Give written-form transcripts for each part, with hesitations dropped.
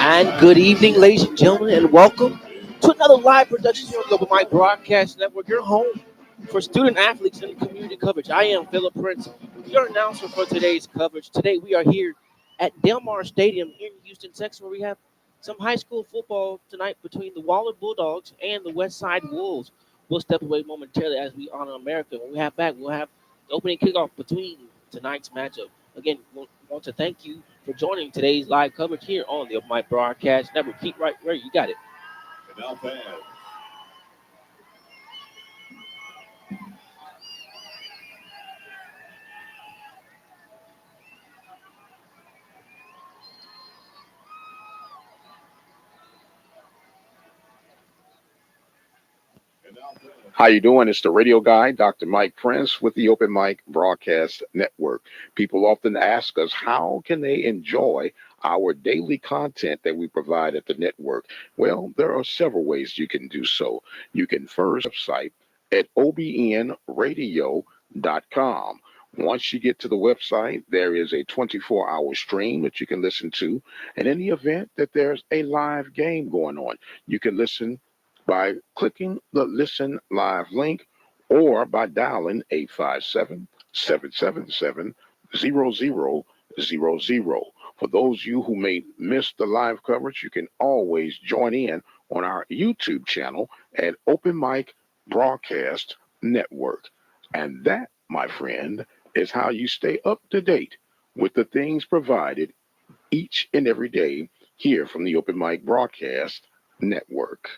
And good evening, ladies and gentlemen, and welcome to another live production here on the Open Mic Broadcast Network, your home for student athletes and community coverage. I am Philip Prince, your announcer for today's coverage. Today we are here at Delmar Stadium in Houston, Texas, where we have some high school football tonight between the Waller Bulldogs and the Westside Wolves. We'll step away momentarily as we honor America. When we have back, we'll have the opening kickoff between tonight's matchup. Again, we want to thank you for joining today's live coverage here on the Open Mic Broadcast Network. Keep right where you got it. And now fans. How you doing? It's the radio guy, Dr. Mike Prince with the Open Mic Broadcast Network. People often ask us, how can they enjoy our daily content that we provide at the network? Well, there are several ways you can do so. You can first website at obnradio.com. Once you get to the website, there is a 24-hour stream that you can listen to. And in the event that there's a live game going on, you can listen by clicking the Listen Live link or by dialing 857-777-0000. For those of you who may miss the live coverage, you can always join in on our YouTube channel at Open Mic Broadcast Network. And that, my friend, is how you stay up to date with the things provided each and every day here from the Open Mic Broadcast Network.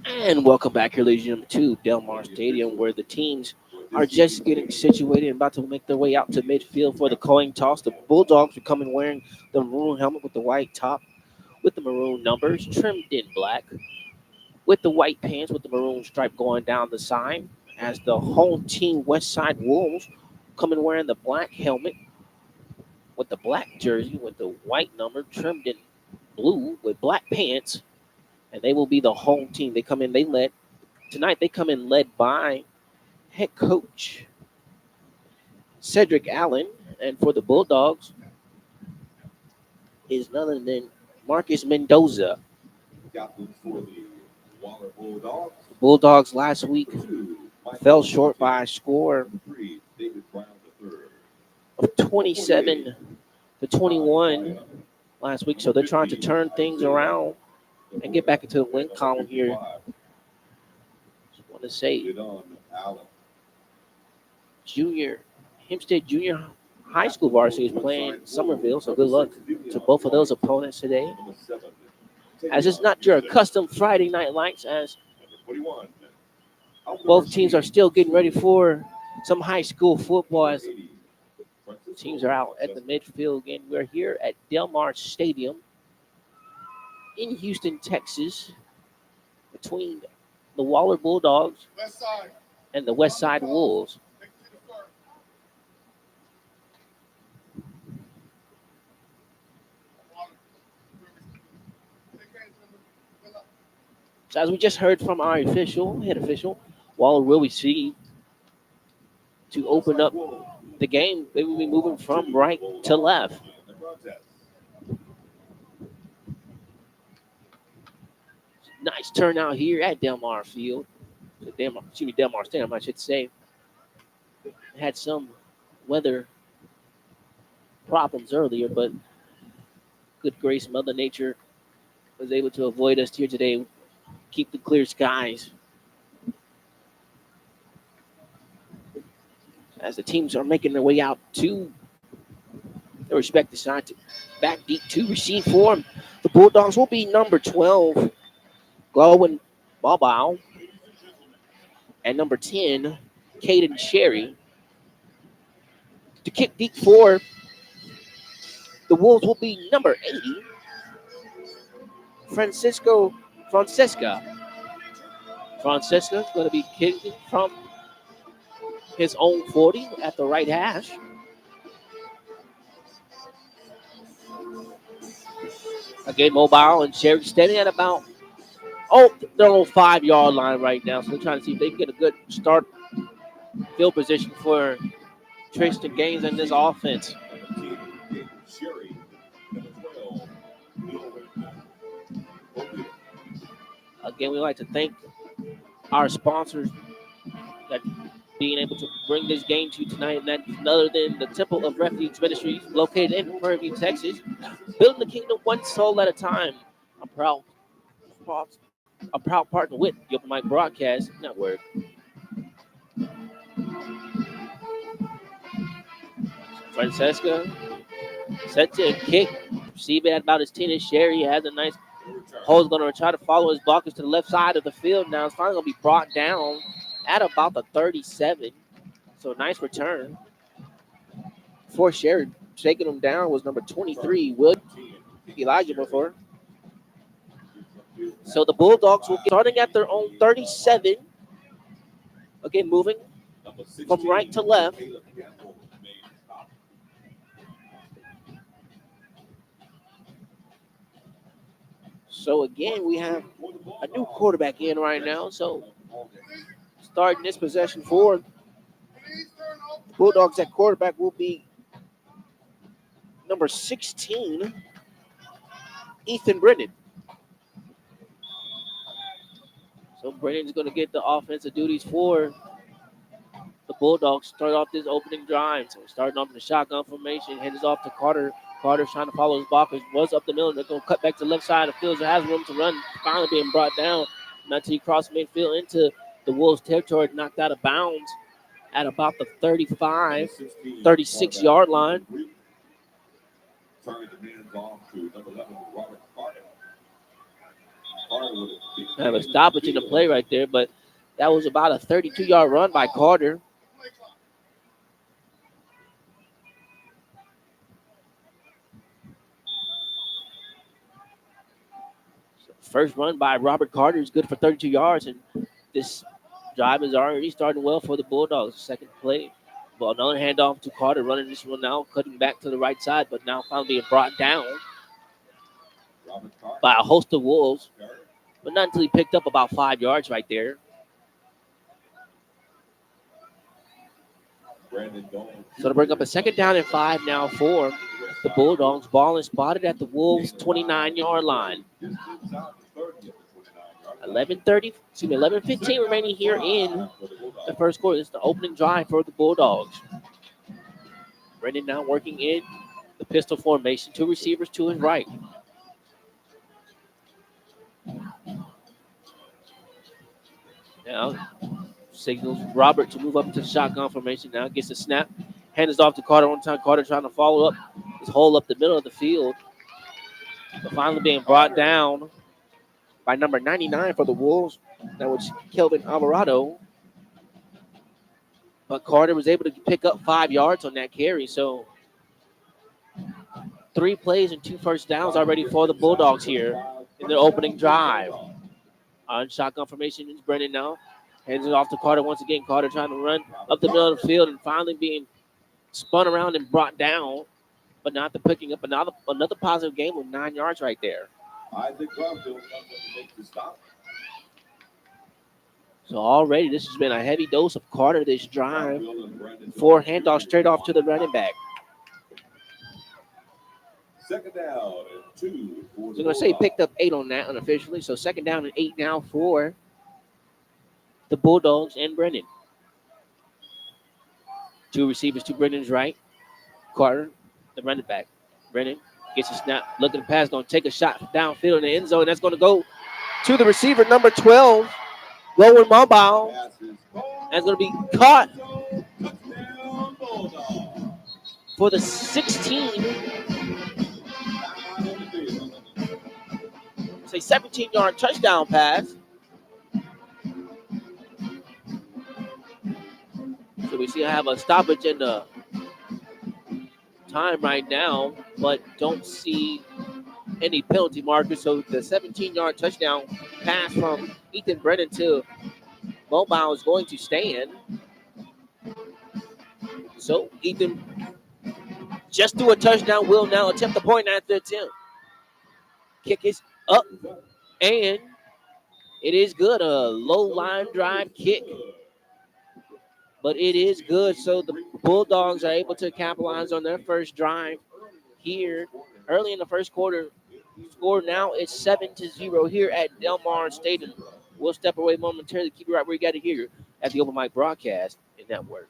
And welcome back here, ladies and gentlemen, to Delmar Stadium, where the teams are just getting situated and about to make their way out to midfield for the coin toss. The Bulldogs are coming wearing the maroon helmet with the white top, with the maroon numbers trimmed in black, with the white pants with the maroon stripe going down the side, as the home team Westside Wolves coming wearing the black helmet with the black jersey with the white number trimmed in blue with black pants, and they will be the home team. They come in led by head coach Cedric Allen, and for the Bulldogs is none other than Marcus Mendoza. Bulldogs last week fell short by a score of 27-21 last week, so they're trying to turn things around and get back into the win column here. Just want to say, Junior Hempstead Junior High School varsity is playing Somerville, so good luck to both of those opponents today. As it's not your accustomed Friday night lights, as both teams are still getting ready for some high school football. As teams are out at the midfield again. We're here at Del Mar Stadium in Houston, Texas, between the Waller Bulldogs and the Westside Wolves. So as we just heard from our head official, Waller will receive to open up the game. They will be moving from right to left. Nice turnout here at Del Mar Field. Del Mar Stadium, I should say. Had some weather problems earlier, but good grace, Mother Nature was able to avoid us here today. Keep the clear skies as the teams are making their way out to their respective sides. Back deep to receive for them. The Bulldogs will be number 12, Glowin Bobile, and number 10, Caden Sherry. To kick deep for the Wolves will be number 80, Francesca. Francesca is going to be kicking from his own 40 at the right hash. Again, Mobile and Sherry standing at about, they're on 5 yard line right now. So they're trying to see if they can get a good start field position for Tristan Gaines and this offense. Again, we like to thank our sponsors that being able to bring this game to you tonight, and that's none other than the Temple of Refuge Ministries, located in Prairie View, Texas, building the kingdom one soul at a time. I'm proud partner with the Open Mic Broadcast Network. Francesca set to kick, receive it at about his 10 Sherry has a nice hold. Going to try to follow his blockers to the left side of the field. Now it's finally going to be brought down at about the 37. So nice return for Sherry. Shaking him down was number 23, Will Elijah before. So the Bulldogs will get starting at their own 37. Again, moving from right to left. So again, we have a new quarterback in right now. So starting this possession for the Bulldogs at quarterback will be number 16, Ethan Brennan. So Brennan's going to get the offensive duties for the Bulldogs. Start off this opening drive. So starting off in the shotgun formation, hands off to Carter. Carter's trying to follow his blockers. Was up the middle. They're going to cut back to the left side of the field. So has room to run. Finally being brought down. Not until he crossed midfield into the Wolves' territory, knocked out of bounds at about the 35, 36 yard line. Have a stoppage in the play right there, but that was about a 32-yard run by Carter. First run by Robert Carter is good for 32 yards, and this drive is already starting well for the Bulldogs. Second play. Well, another handoff to Carter, running this one now, cutting back to the right side, but now finally being brought down by a host of Wolves. But not until he picked up about 5 yards right there. So to bring up a second down and 5 now for the Bulldogs. Ball is spotted at the Wolves' 29-yard line. 11:15 remaining here in the first quarter. This is the opening drive for the Bulldogs. Brendan now working in the pistol formation. Two receivers to his right. Now signals Robert to move up to the shotgun formation. Now gets a snap. Hands off to Carter one time. Carter trying to follow up his hole up the middle of the field. But finally being brought down by number 99 for the Wolves. That was Kelvin Alvarado. But Carter was able to pick up 5 yards on that carry. So 3 plays and 2 first downs already for the Bulldogs here in their opening drive. On shotgun formation is Brennan now. Hands it off to Carter once again. Carter trying to run up the middle of the field and finally being spun around and brought down, but not the picking up another positive game with 9 yards right there. So already this has been a heavy dose of Carter this drive. 4 handoffs straight off to the running back. Second down and 2. So I'm going to say picked up 8 on that unofficially. So second down and 8 now for the Bulldogs and Brennan. 2 receivers to Brennan's right. Carter, the running back. Brennan gets a snap, looking to pass, going to take a shot downfield in the end zone. That's going to go to the receiver, number 12, Rowan Mobile. That's going to be caught for the 17-yard touchdown pass. So we see I have a stoppage in the time right now, but don't see any penalty markers. So the 17-yard touchdown pass from Ethan Brennan to Mobile is going to stand. So Ethan just threw a touchdown, will now attempt the point after attempt. Kick is up, and it is good. A low line drive kick, but it is good. So the Bulldogs are able to capitalize on their first drive here early in the first quarter. Score now is 7-0 here at Del Mar Stadium. We'll step away momentarily. Keep it right where you got it here at the Open Mic Broadcast Network.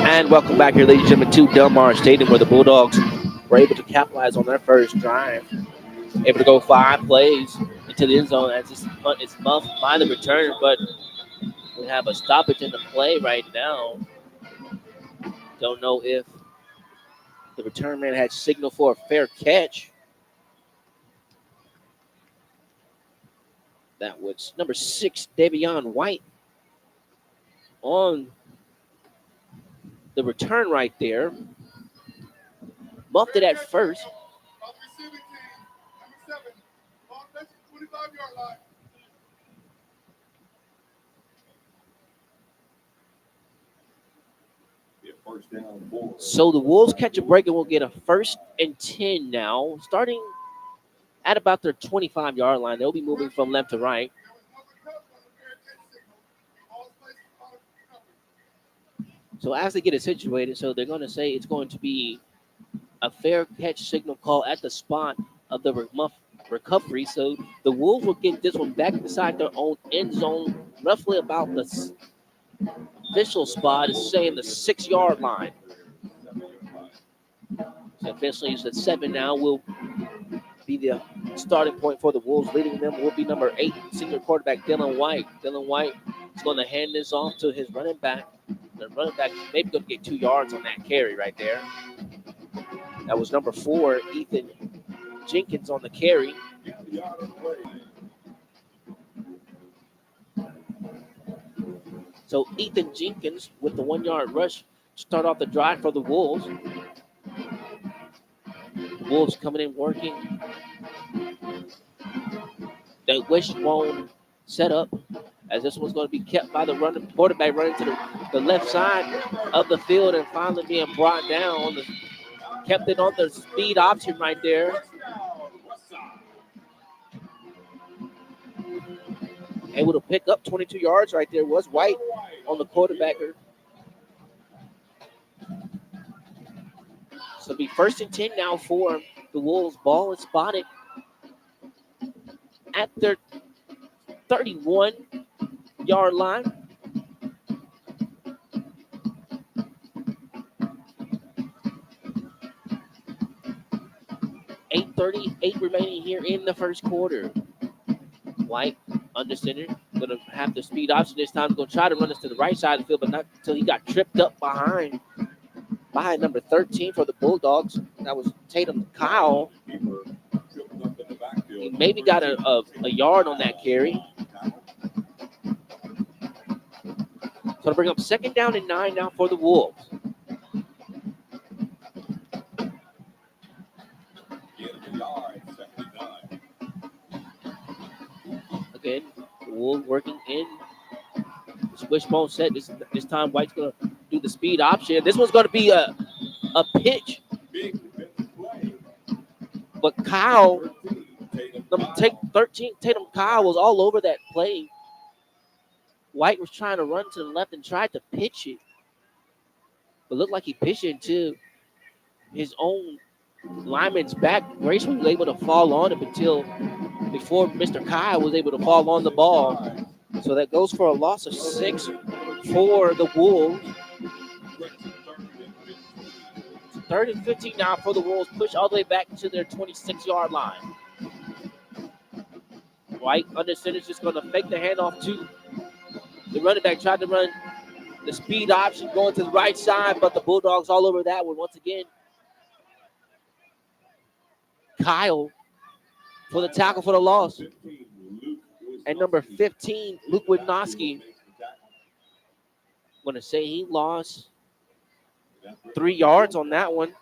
And welcome back here, ladies and gentlemen, to Del Mar Stadium, where the Bulldogs were able to capitalize on their first drive. Able to go 5 plays into the end zone as it's muffed by the return, but we have a stoppage in the play right now. Don't know if the return man had signal for a fair catch. That was number 6, Davion White, on the return right there. Muffed it at first. So the Wolves catch a break and we'll get a 1st and 10 now, starting at about their 25-yard line. They'll be moving from left to right. So as they get it situated, so they're going to say it's going to be a fair catch signal call at the spot of the recovery. So the Wolves will get this one back inside their own end zone, roughly about the official spot is saying the 6-yard line. So officially it's at 7 now. Will be the starting point for the Wolves. Leading them will be number 8, senior quarterback Dylan White. Dylan White is going to hand this off to his running back. The running back maybe going to get 2 yards on that carry right there. That was number 4, Ethan Jenkins on the carry. So Ethan Jenkins with the 1-yard rush start off the drive for the Wolves. The Wolves coming in working. the wishbone setup, as this one's going to be kept by the running quarterback running to the left side of the field and finally being brought down. Kept it on the speed option right there. Able to pick up 22 yards right there was White on the quarterbacker. So it'll be 1st and 10 now for the Wolves. Ball is spotted at their 31-yard line. 8:38 remaining here in the first quarter. White under center, gonna have the speed option this time. Gonna try to run this to the right side of the field, but not until he got tripped up behind number 13 for the Bulldogs. That was Tatum Kyle. He maybe got a yard on that carry. So to bring up 2nd down and 9 now for the Wolves. Again, the Wolves working in wishbone set. This time White's gonna do the speed option. This one's gonna be a pitch, but Kyle, take 13, Tatum Kyle was all over that play. White was trying to run to the left and tried to pitch it, but looked like he pitched it into his own lineman's back. Grayson was able to fall on it before Mr. Kyle was able to fall on the ball. So that goes for a loss of 6 for the Wolves. 3rd and 15 now for the Wolves. Push all the way back to their 26-yard line. White under center is just going to fake the handoff to the running back. Tried to run the speed option going to the right side, but the Bulldogs all over that one once again. Kyle for the tackle for the loss. And number 15, Luke Widnowski. I'm going to say he lost 3 yards on that one.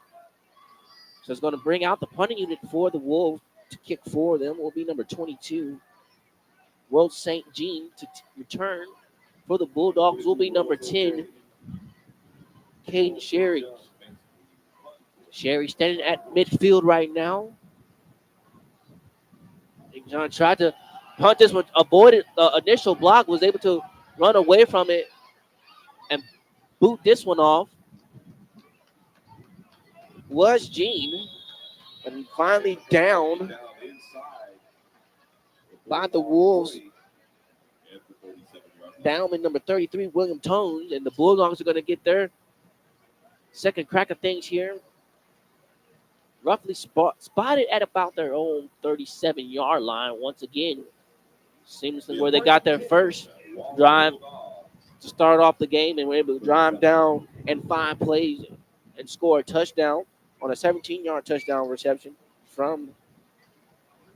So it's going to bring out the punting unit for the Wolves to kick for them. Will be number 22, World St. Jean, to return. For the Bulldogs will be number 10, Caden Sherry. Sherry standing at midfield right now. John tried to punt this one, avoided the initial block, was able to run away from it and boot this one off. Was Gene, and finally down by the Wolves. Down in number 33, William Tones, and the Bulldogs are going to get their second crack of things here. Roughly spotted at about their own 37-yard line once again. Seems where they got their first drive to start off the game and were able to drive down in 5 plays and score a touchdown on a 17-yard touchdown reception from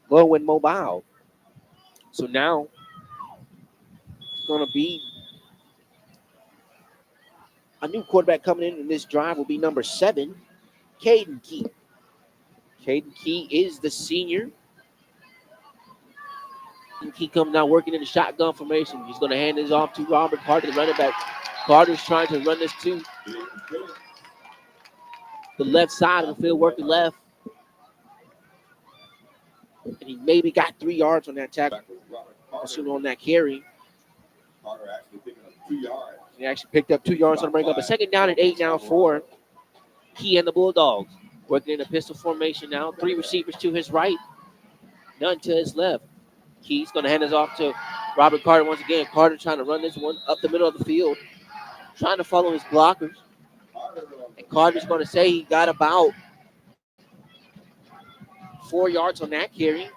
Glowin Mobile. So now it's going to be a new quarterback coming in this drive will be number 7, Caden Key. Caden Key is the senior. Key coming out working in the shotgun formation. He's going to hand this off to Robert Carter, the running back. Carter's trying to run this to the left side of the field, working left. And he maybe got 3 yards on that tackle. On that carry. He actually picked up 2 yards on the bring up. A 2nd down and 8 now for Key and the Bulldogs. Working in a pistol formation now. 3 receivers to his right, none to his left. Key's going to hand this off to Robert Carter once again. Carter trying to run this one up the middle of the field, trying to follow his blockers. And Carter's going to say he got about 4 yards on that carry.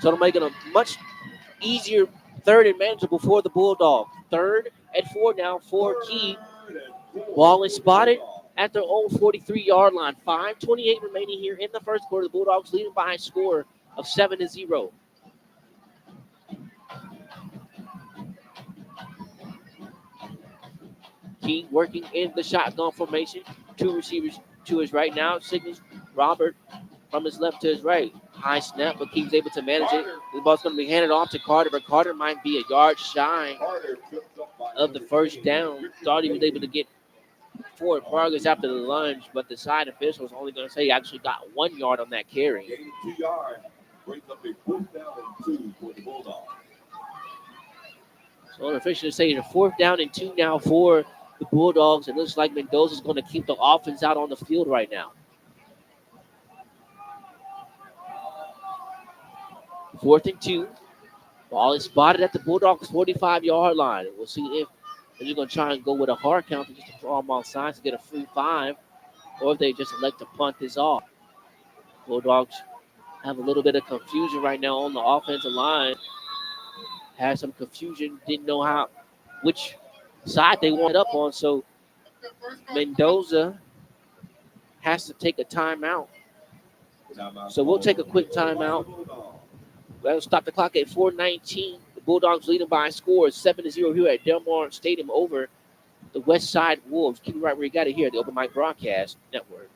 So it'll make it a much easier 3rd and manageable for the Bulldogs. 3rd and 4 now for Key. Ball is spotted at their own 43-yard line. 5:28 remaining here in the first quarter. The Bulldogs leading by a score of 7-0. Key working in the shotgun formation. 2 receivers to his right now. Signals Robert from his left to his right. High snap, but keeps able to manage it. The ball's going to be handed off to Carter, but Carter might be a yard shy of the first down. Thought he was able to get forward progress after the lunge, but the side official was only going to say he actually got 1 yard on that carry. Gain of 2 yards. Brings up a 4th down and 2 for the Bulldogs. So the officials say it's a 4th down and 2 now for the Bulldogs. It looks like Mendoza's going to keep the offense out on the field right now. 4th and 2. Ball is spotted at the Bulldogs' 45-yard line. We'll see if they're just going to try and go with a hard counter just to throw them off sides to get a free 5, or if they just elect to punt this off. Bulldogs have a little bit of confusion right now on the offensive line. Had some confusion, didn't know which side they wanted up on, so Mendoza has to take a timeout. So we'll take a quick timeout. That'll stop the clock at 4:19. The Bulldogs leading by a score of 7-0 here at Del Mar Stadium over the Westside Wolves. Keep it right where you got it here at the Open Mic Broadcast Network.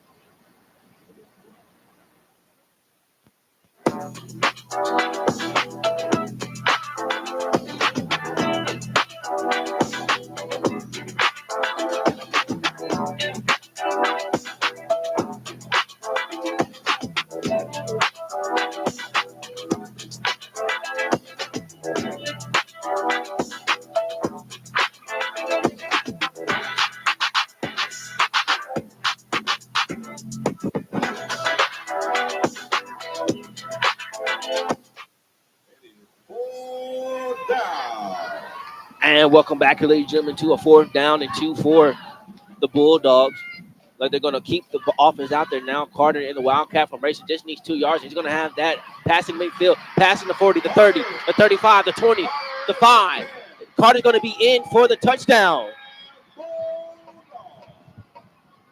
And welcome back, ladies and gentlemen, to a 4th down and 2 for the Bulldogs. Like they're going to keep the offense out there now. Carter in the Wildcat formation just needs 2 yards. He's going to have that passing midfield, passing the 40, the 30, the 35, the 20, the 5. Carter's going to be in for the touchdown.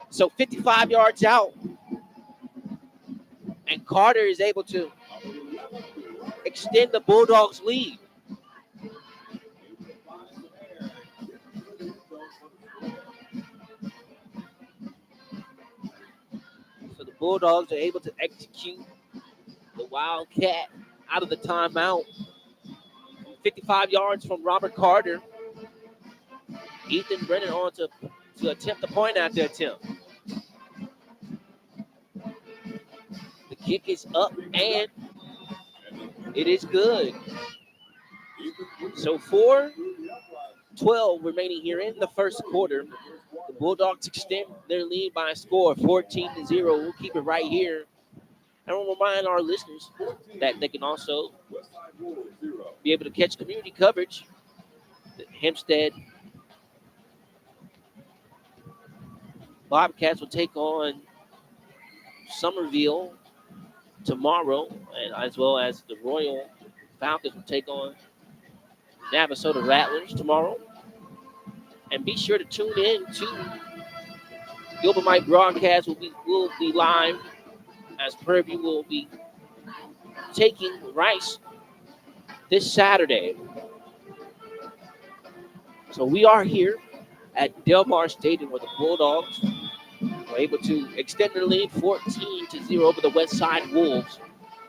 So 55 yards out. And Carter is able to extend the Bulldogs' lead. So the Bulldogs are able to execute the Wildcat out of the timeout. 55 yards from Robert Carter. Ethan Brennan on to attempt the point at the attempt. The kick is up and it is good. So 4:12 remaining here in the first quarter. The Bulldogs extend their lead by a score of 14-0. We'll keep it right here. And we'll remind our listeners that they can also be able to catch community coverage. The Hempstead Bobcats will take on Somerville tomorrow, and as well as the Royal Falcons will take on Navasota Rattlers tomorrow. And be sure to tune in to the Open Mic broadcast. Will be live as Prairie will be taking Rice this Saturday. So we are here at Del Mar Stadium where the Bulldogs were able to extend their lead 14-0 over the Westside Wolves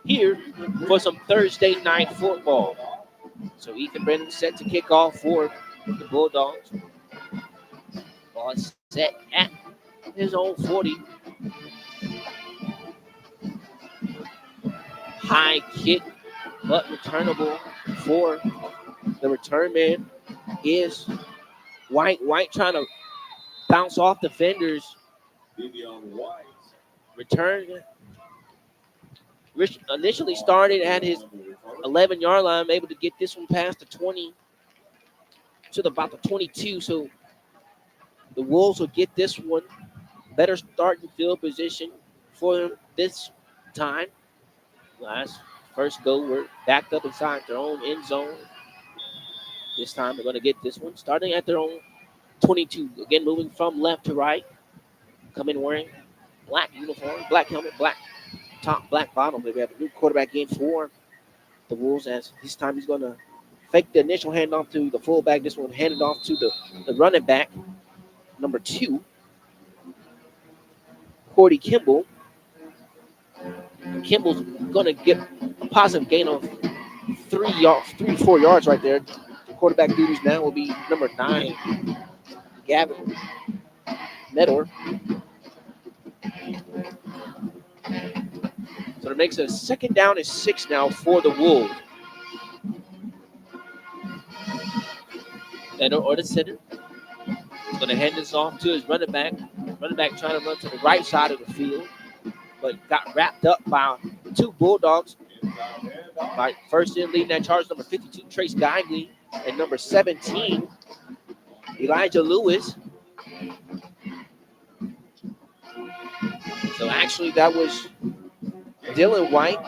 here for some Thursday night football. So Ethan Brennan set to kick off for the Bulldogs. Ball is set at his own 40. High kick, but returnable for the return man is White. White trying to bounce off defenders. Return initially started at his 11-yard line, able to get this one past the 20 to about the 22. So the Wolves will get this one. Better starting field position for them this time. First go, we're backed up inside their own end zone. This time they're going to get this one starting at their own 22. Again, moving from left to right. Coming wearing black uniform, black helmet, black top, black bottom. They have a new quarterback in for the Wolves, as this time he's going to fake the initial handoff to the fullback. This one handed off to the running back, number 2. Cordy Kimball. Kimball's going to get a positive gain of 4 yards right there. Quarterback duties now will be number 9, Gavin Medor. So it makes it a 2nd down and 6 now for the Wolves. Medor or the center. He's going to hand this off to his running back. Running back trying to run to the right side of the field, but got wrapped up by 2 Bulldogs. By first in leading that charge, number 52, Trace Guidley, and number 17, Elijah Lewis. So actually, that was Dylan White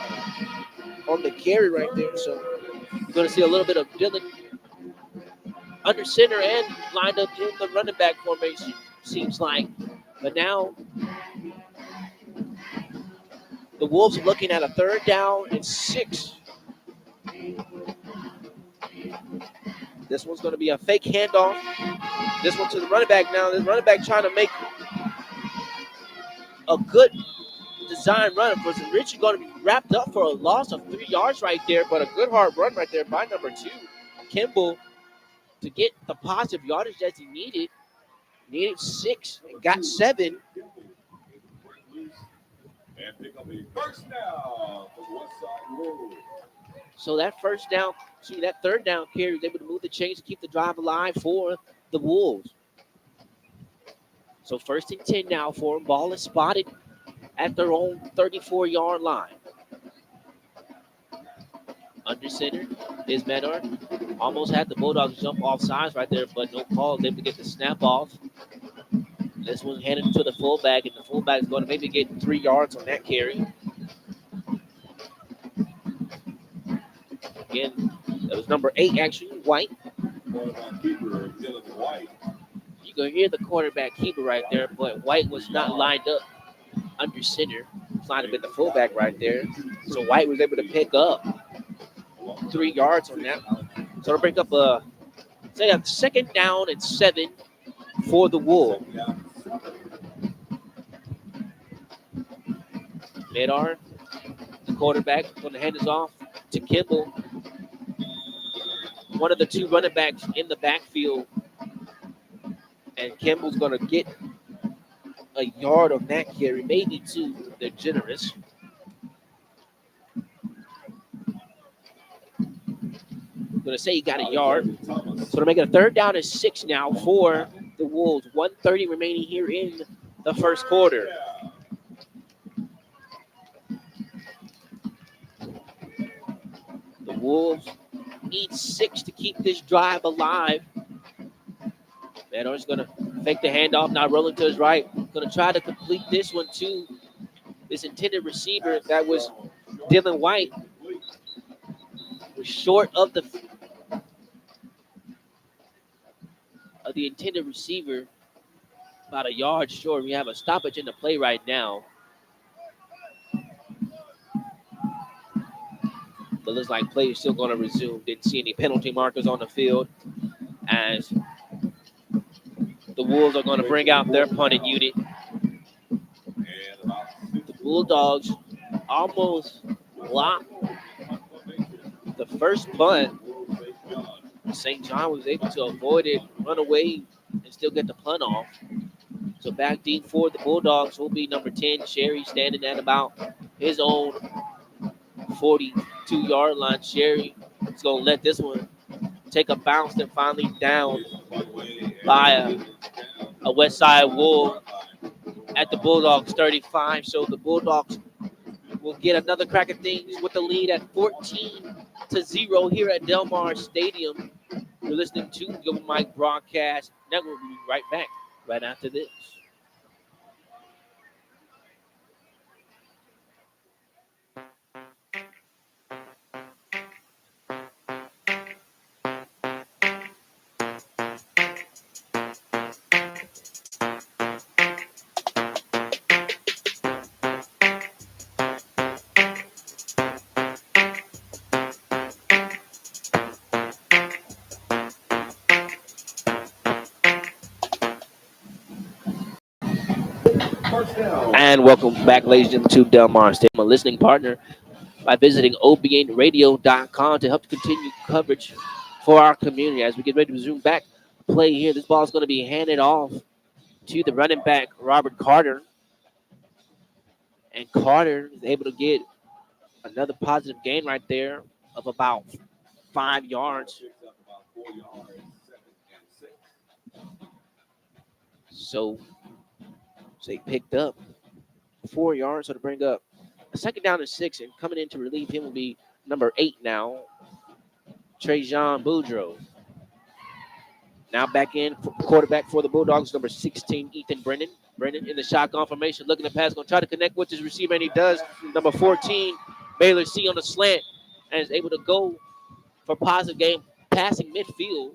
on the carry right there. So you're going to see a little bit of Dylan under center and lined up in the running back formation, seems like. But now the Wolves are looking at a 3rd down and 6. This one's going to be a fake handoff. This one to the running back now. This running back trying to make a good design run. Was Richie going to be wrapped up for a loss of 3 yards right there, but a good hard run right there by number 2, Kimball, to get the positive yardage that he needed. Needed 6 and got 7. And pick up a first down for the Westside Wolves. So that 3rd down carry was able to move the chains to keep the drive alive for the Wolves. So 1st and 10 now for them. Ball is spotted at their own 34-yard line. Under center is Medor. Almost had the Bulldogs jump off sides right there, but no call. Able to get the snap off. This one handed to the fullback, and the fullback is going to maybe get 3 yards on that carry. Again, that was number 8, actually, White. Quarterback keeper, Dylan White. You can hear the quarterback keeper right there, but White was not lined up under center. He's lined up at the fullback right there. So White was able to pick up 3 yards on that. So it'll bring up a 2nd down and 7 for the Wolves. Medar, the quarterback, going to hand this off to Kimball. One of the 2 running backs in the backfield. And Kimball's going to get a yard on that carry, maybe 2. They're generous. I'm going to say he got a yard. So they're making a 3rd down and 6 now for the Wolves. 1:30 remaining here in the first quarter. The Wolves need 6 to keep this drive alive. Medor's going to fake the handoff, now rolling to his right. Going to try to complete this one to this intended receiver. That was Dylan White. Was short of the intended receiver, about a yard short. We have a stoppage in the play right now. But looks like play is still going to resume. Didn't see any penalty markers on the field as the Wolves are going to bring out their punting unit. The Bulldogs almost blocked the first punt. St. John was able to avoid it, run away, and still get the punt off. So back deep for the Bulldogs will be number 10, Sherry, standing at about his own 42-yard line. Sherry is going to let this one take a bounce and finally down by a Westside Wolf at the Bulldogs 35. So the Bulldogs will get another crack at things with the lead at 14-0 here at Del Mar Stadium. You're listening to the Mike Broadcast Network. We'll be right back right after this. And welcome back, ladies and gentlemen, to Del Mar Stadium, a listening partner by visiting obnradio.com to help continue coverage for our community as we get ready to resume back play here. This ball is going to be handed off to the running back, Robert Carter. And Carter is able to get another positive gain right there of about 5 yards. So they picked up 4 yards, so to bring up a second down and 6. And coming in to relieve him will be number 8 now, Trajan Boudreaux. Now back in for quarterback for the Bulldogs, number 16, Ethan Brennan. Brennan in the shotgun formation, looking to pass, going to try to connect with his receiver, and he does. Number 14, Baylor C on the slant, and is able to go for positive game, passing midfield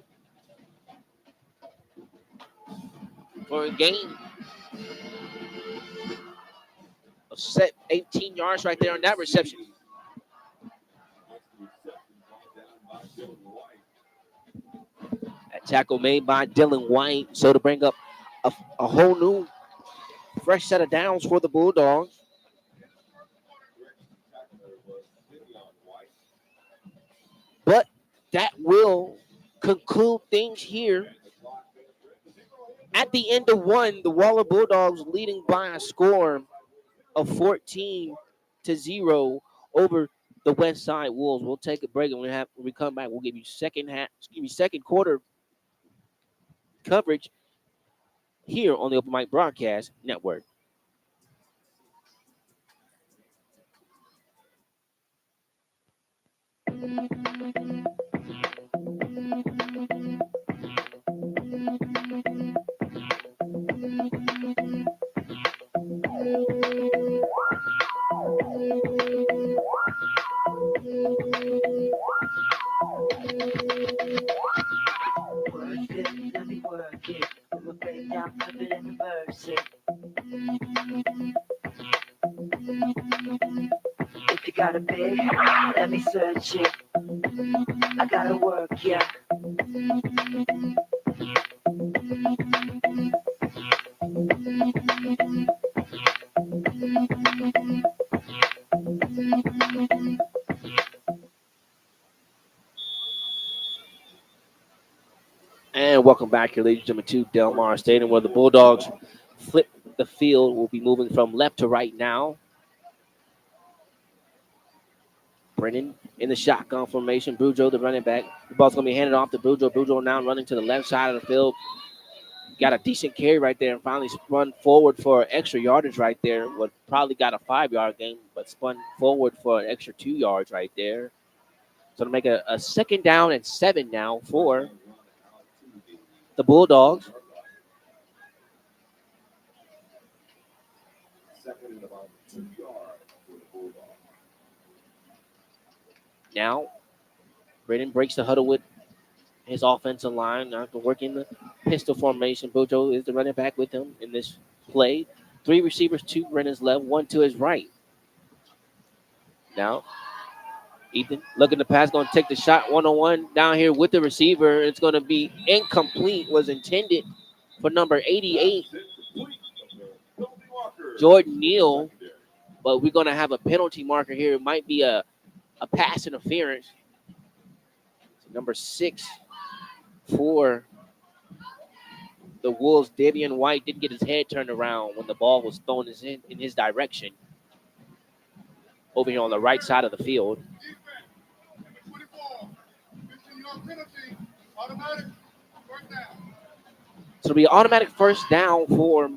for a gain of 18 yards right there on that reception. That tackle made by Dylan White, so to bring up a whole new, fresh set of downs for the Bulldogs. But that will conclude things here. At the end of one, the Waller Bulldogs leading by a score of 14-0 over the Westside Wolves. We'll take a break, and when we come back, we'll give you second quarter coverage here on the Open Mic Broadcast Network. If you got a big, let me search it. I gotta work, yeah. And welcome back here, ladies and gentlemen, to Del Mar Stadium, where the Bulldogs flip the field. Will be moving from left to right now. Brennan in the shotgun formation. Boudreaux, the running back. The ball's going to be handed off to Boudreaux. Boudreaux now running to the left side of the field. Got a decent carry right there and finally spun forward for extra yardage right there. Would probably got a 5-yard gain, but spun forward for an extra 2 yards right there. So to make a second down and 7 now for the Bulldogs. Now, Brennan breaks the huddle with his offensive line. After working the pistol formation, Boudreaux is the running back with him in this play. 3 receivers to Brennan's left, 1 to his right. Now, Ethan looking to pass, going to take the shot one-on-one down here with the receiver. It's going to be incomplete, was intended for number 88, Jordan Neal, but we're going to have a penalty marker here. It might be a pass interference. Number 6 for the Wolves, Davian White, didn't get his head turned around when the ball was thrown in his direction over here on the right side of the field. So it'll be automatic first down for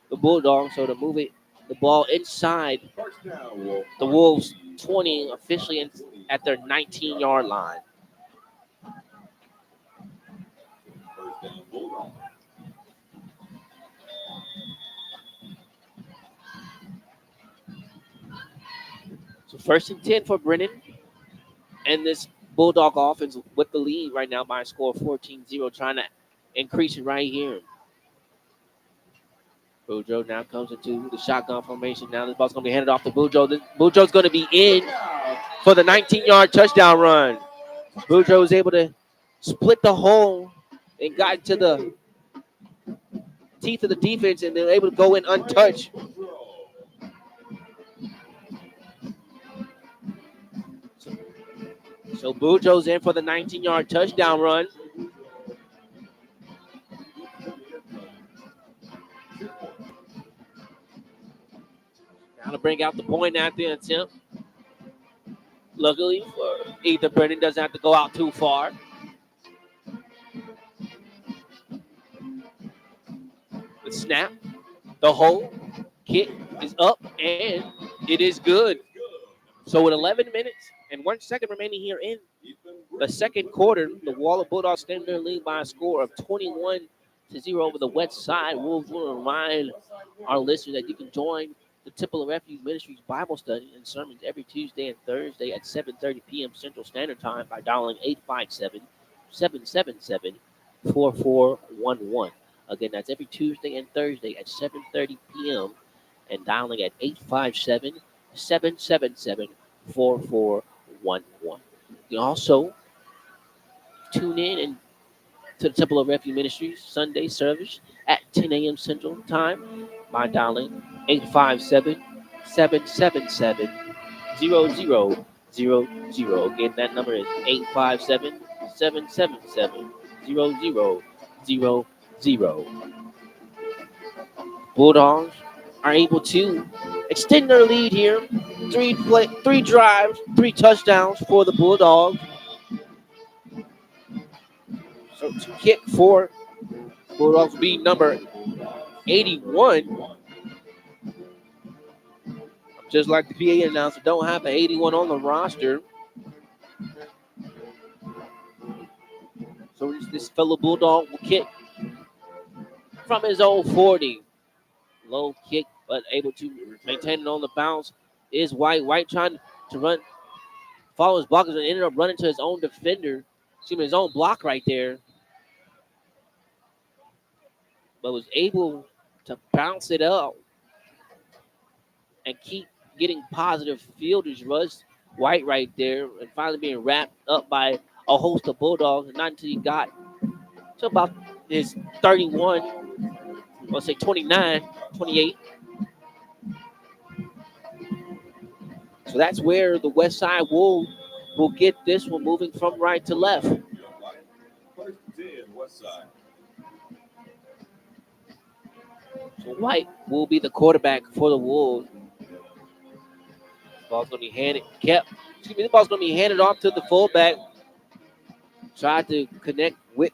the Bulldogs. So to move the ball inside the Wolves 20, officially at their 19-yard line. So first and 10 for Brennan. And this Bulldog offense with the lead right now by a score of 14-0, trying to increase it right here. Boudreaux now comes into the shotgun formation. Now this ball's going to be handed off to Boudreaux. Boudreaux's going to be in for the 19-yard touchdown run. Boudreaux was able to split the hole and got to teeth of the defense, and they're able to go in untouched. So Bujo's in for the 19-yard touchdown run. Now to bring out the point at the attempt. Luckily for Ethan Brennan, doesn't have to go out too far. The snap, the hold, kick is up, and it is good. So with 11 minutes and 1 second remaining here in the second quarter, the Waller Bulldogs stand their lead by a score of 21-0 over the Westside Wolves. Will remind our listeners that you can join the Temple of Refuge Ministries Bible study and sermons every Tuesday and Thursday at 7:30 p.m. Central Standard Time by dialing 857-777-4411. Again, that's every Tuesday and Thursday at 7:30 p.m. and dialing at 857-777-4411. You can also tune in and to the Temple of Refuge Ministries Sunday service at 10 a.m. Central Time by dialing 857-777-0000. Again, that number is 857-777-0000. Bulldogs are able to extend their lead here. Three drives, 3 touchdowns for the Bulldogs. So to kick for Bulldogs will be number 81. Just like the PA announcer, don't have an 81 on the roster. So this fellow Bulldog will kick from his own 40. Low kick, but able to maintain it on the bounce is White. White trying to run, follow his blockers, and ended up running to his own defender. Excuse me, his own block right there. But was able to bounce it up and keep getting positive fielders. Russ White right there, and finally being wrapped up by a host of Bulldogs. Not until he got to about his 31, let's say 29, 28. So that's where the West Side will get this one moving from right to left. First and 10, Westside. So White will be the quarterback for the Wolves. Ball's gonna be the ball's gonna be handed off to the fullback. Tried to connect with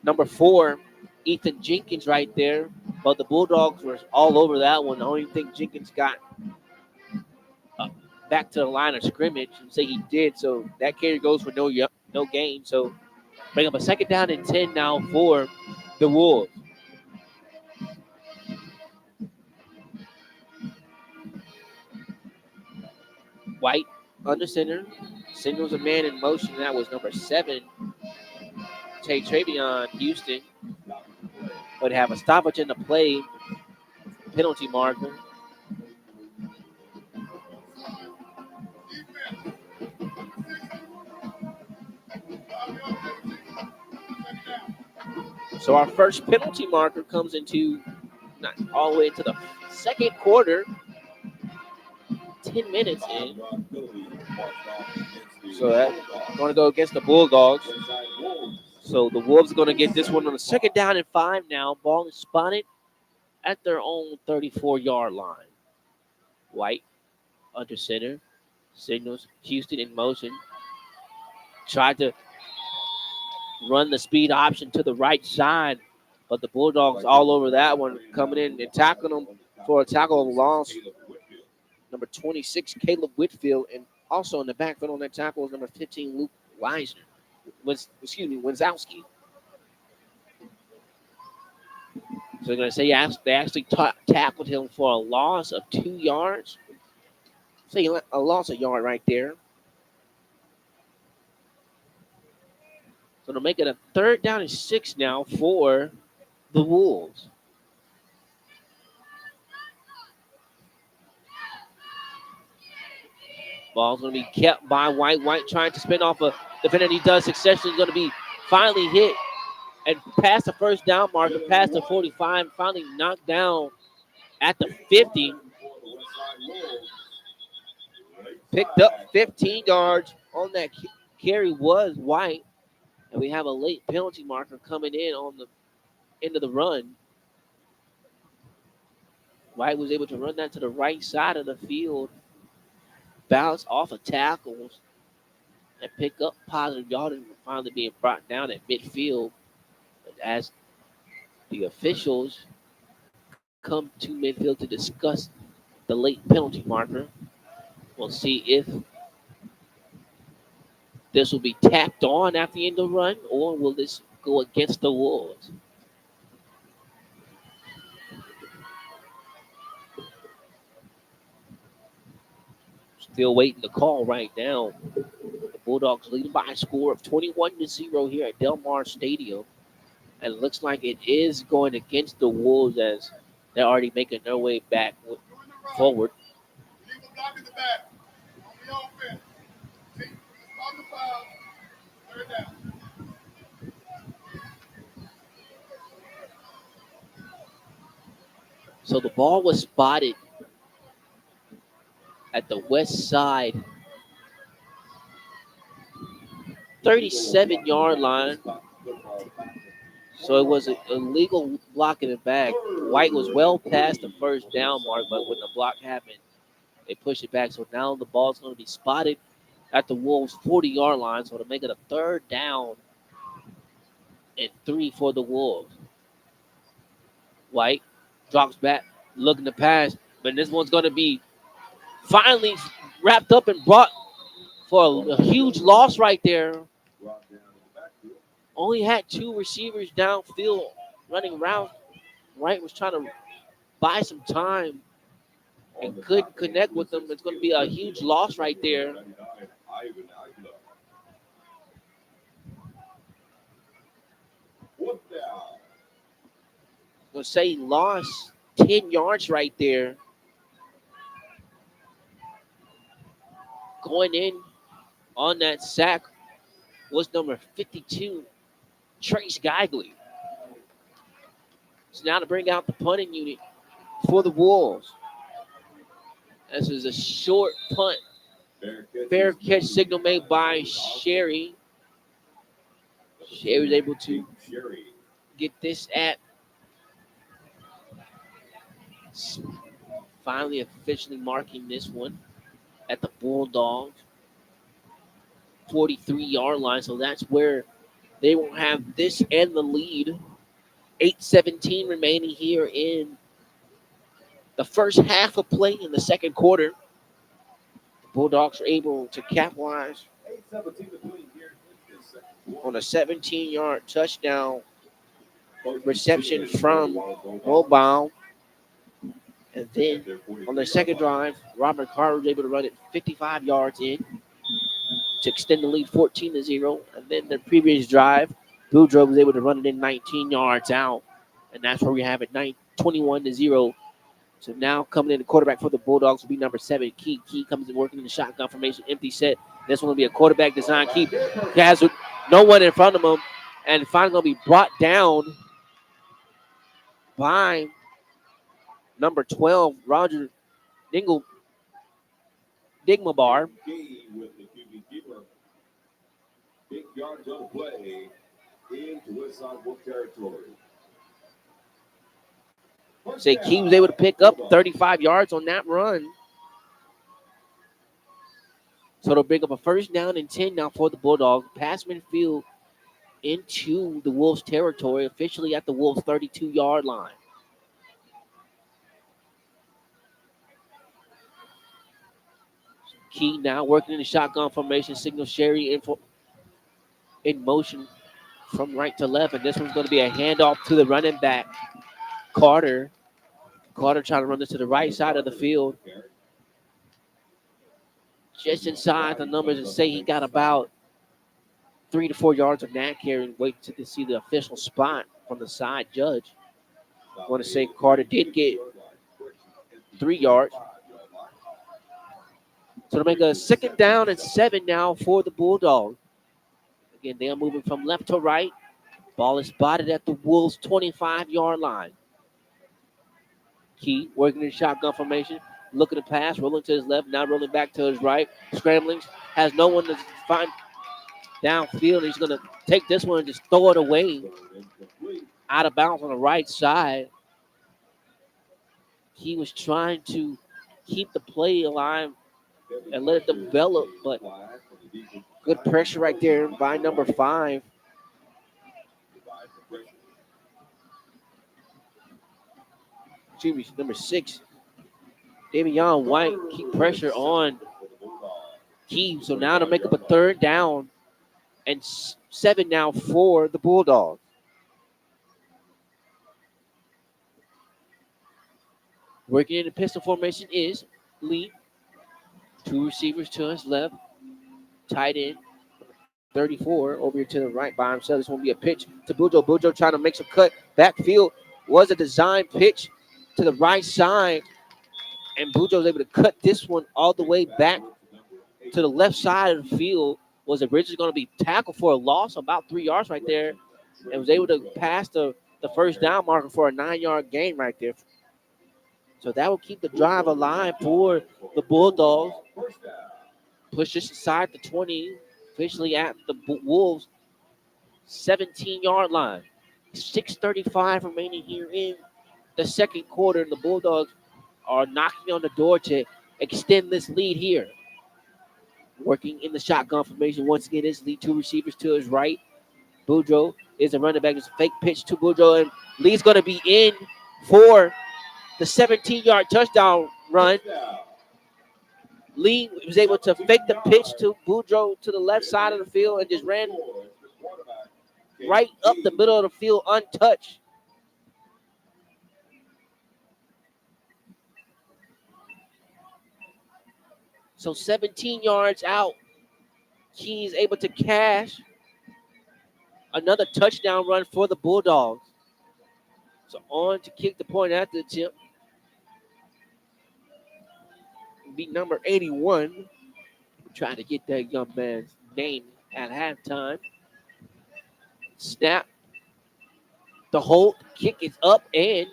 number 4, Ethan Jenkins right there. But the Bulldogs were all over that one. I don't even think Jenkins got back to the line of scrimmage and say he did. So that carry goes for no gain. So bring up a second down and 10 now for the Wolves. White under center. Signals a man in motion. That was number 7, Travion Houston. But have a stoppage in the play. Penalty marker. So our first penalty marker comes into all the way into the second quarter. 10 minutes in. So that's going to go against the Bulldogs. So the Wolves are going to get this one on the second down and 5 now. Ball is spotted at their own 34-yard line. White under center. Signals Houston in motion. Tried to run the speed option to the right side, but the Bulldogs all over that one, coming in and tackling them for a tackle loss. Number 26, Caleb Whitfield, and also in the backfield on that tackle is number 15, Luke Wazowski. So they're going to say they actually tackled him for a loss of 2 yards. Say a loss of yard right there. So to make it a third down and 6 now for the Wolves. Ball's going to be kept by White. White trying to spin off a defender. He does successfully. He's going to be finally hit and past the first down marker, past the 45, finally knocked down at the 50. Picked up 15 yards on that carry was White. And we have a late penalty marker coming in on the end of the run. White was able to run that to the right side of the field, bounce off of tackles, and pick up positive yardage, finally being brought down at midfield. But as the officials come to midfield to discuss the late penalty marker, we'll see if this will be tacked on after the end of the run, or will this go against the Wolves? Still waiting to call right now. The Bulldogs leading by a score of 21-0 here at Del Mar Stadium. And it looks like it is going against the Wolves as they're already making their way back forward. So the ball was spotted at the Westside 37-yard line. So it was an illegal block in the back. White was well past the first down mark, but when the block happened, they pushed it back. So now the ball's going to be spotted at the Wolves' 40-yard line. So to make it a third down and 3 for the Wolves. White drops back, looking to pass, but this one's going to be finally wrapped up and brought for a huge loss right there. Only had 2 receivers downfield running around. White was trying to buy some time and couldn't connect with them. It's going to be a huge loss right there. I'm going to say he lost 10 yards right there. Going in on that sack was number 52, Trace Geigley. So now to bring out the punting unit for the Wolves. This is a short punt. Fair catch signal made by Sherry. Sherry's able to get this at finally officially marking this one at the Bulldogs 43-yard line. So that's where they will have this and the lead. 8:17 remaining here in the first half of play in the second quarter. The Bulldogs are able to capitalize on a 17-yard touchdown reception from Mobile. And then on the second drive, Robert Carr was able to run it 55 yards in to extend the lead 14-0. And then the previous drive, Boudreaux was able to run it in 19 yards out. And that's where we have it 21-0. So now coming in the quarterback for the Bulldogs will be number 7, Key. Key comes in working in the shotgun formation, empty set. This one will be a quarterback design. Key has no one in front of him. And finally going to be brought down by number 12, Roger Digmabar. Big yards on the play into Westside Wolf territory. Say Key was able to pick up 35 yards on that run. So they'll bring up a first down and 10 now for the Bulldogs. Pass midfield into the Wolves territory, officially at the Wolves 32-yard line. Key now working in the shotgun formation, signal Sherry in motion from right to left. And this one's going to be a handoff to the running back, Carter. Carter trying to run this to the right side of the field. Just inside the numbers and say he got about 3 to 4 yards of that carry and wait to see the official spot from the side judge. I want to say Carter did get 3 yards. So to make a second down and 7 now for the Bulldogs. Again, they are moving from left to right. Ball is spotted at the Wolves' 25-yard line. Key working in shotgun formation, looking to pass, rolling to his left, now rolling back to his right, scrambling, has no one to find downfield. He's going to take this one and just throw it away out of bounds on the right side. He was trying to keep the play alive and let it develop, but good pressure right there by number 5. Excuse me, number 6. Davion White keep pressure on Key. So now to make up a third down and 7 now for the Bulldogs. Working in the pistol formation is Lee. 2 receivers to his left. Tight end, 34, over here to the right by himself. This won't be a pitch to Bujo. Bujo trying to make some cut. Backfield was a design pitch to the right side. And Bujo was able to cut this one all the way back to the left side of the field. Was originally going to be tackled for a loss, about 3 yards right there. And was able to pass the first down marker for a 9-yard gain right there. So that will keep the drive alive for the Bulldogs. Push this aside the 20, officially at the Wolves' 17-yard line. 6:35 remaining here in the second quarter. And the Bulldogs are knocking on the door to extend this lead here. Working in the shotgun formation. Once again, his lead 2 receivers to his right. Boudreaux is a running back. It's a fake pitch to Boudreaux. And Lee's going to be in for the 17-yard touchdown run. Lee was able to fake the pitch to Boudreaux to the left side of the field and just ran right up the middle of the field untouched. So 17 yards out. He's able to cash another touchdown run for the Bulldogs. So on to kick the point after the attempt. Be number 81. Trying to get that young man's name at halftime. Snap. The hold. Kick is up and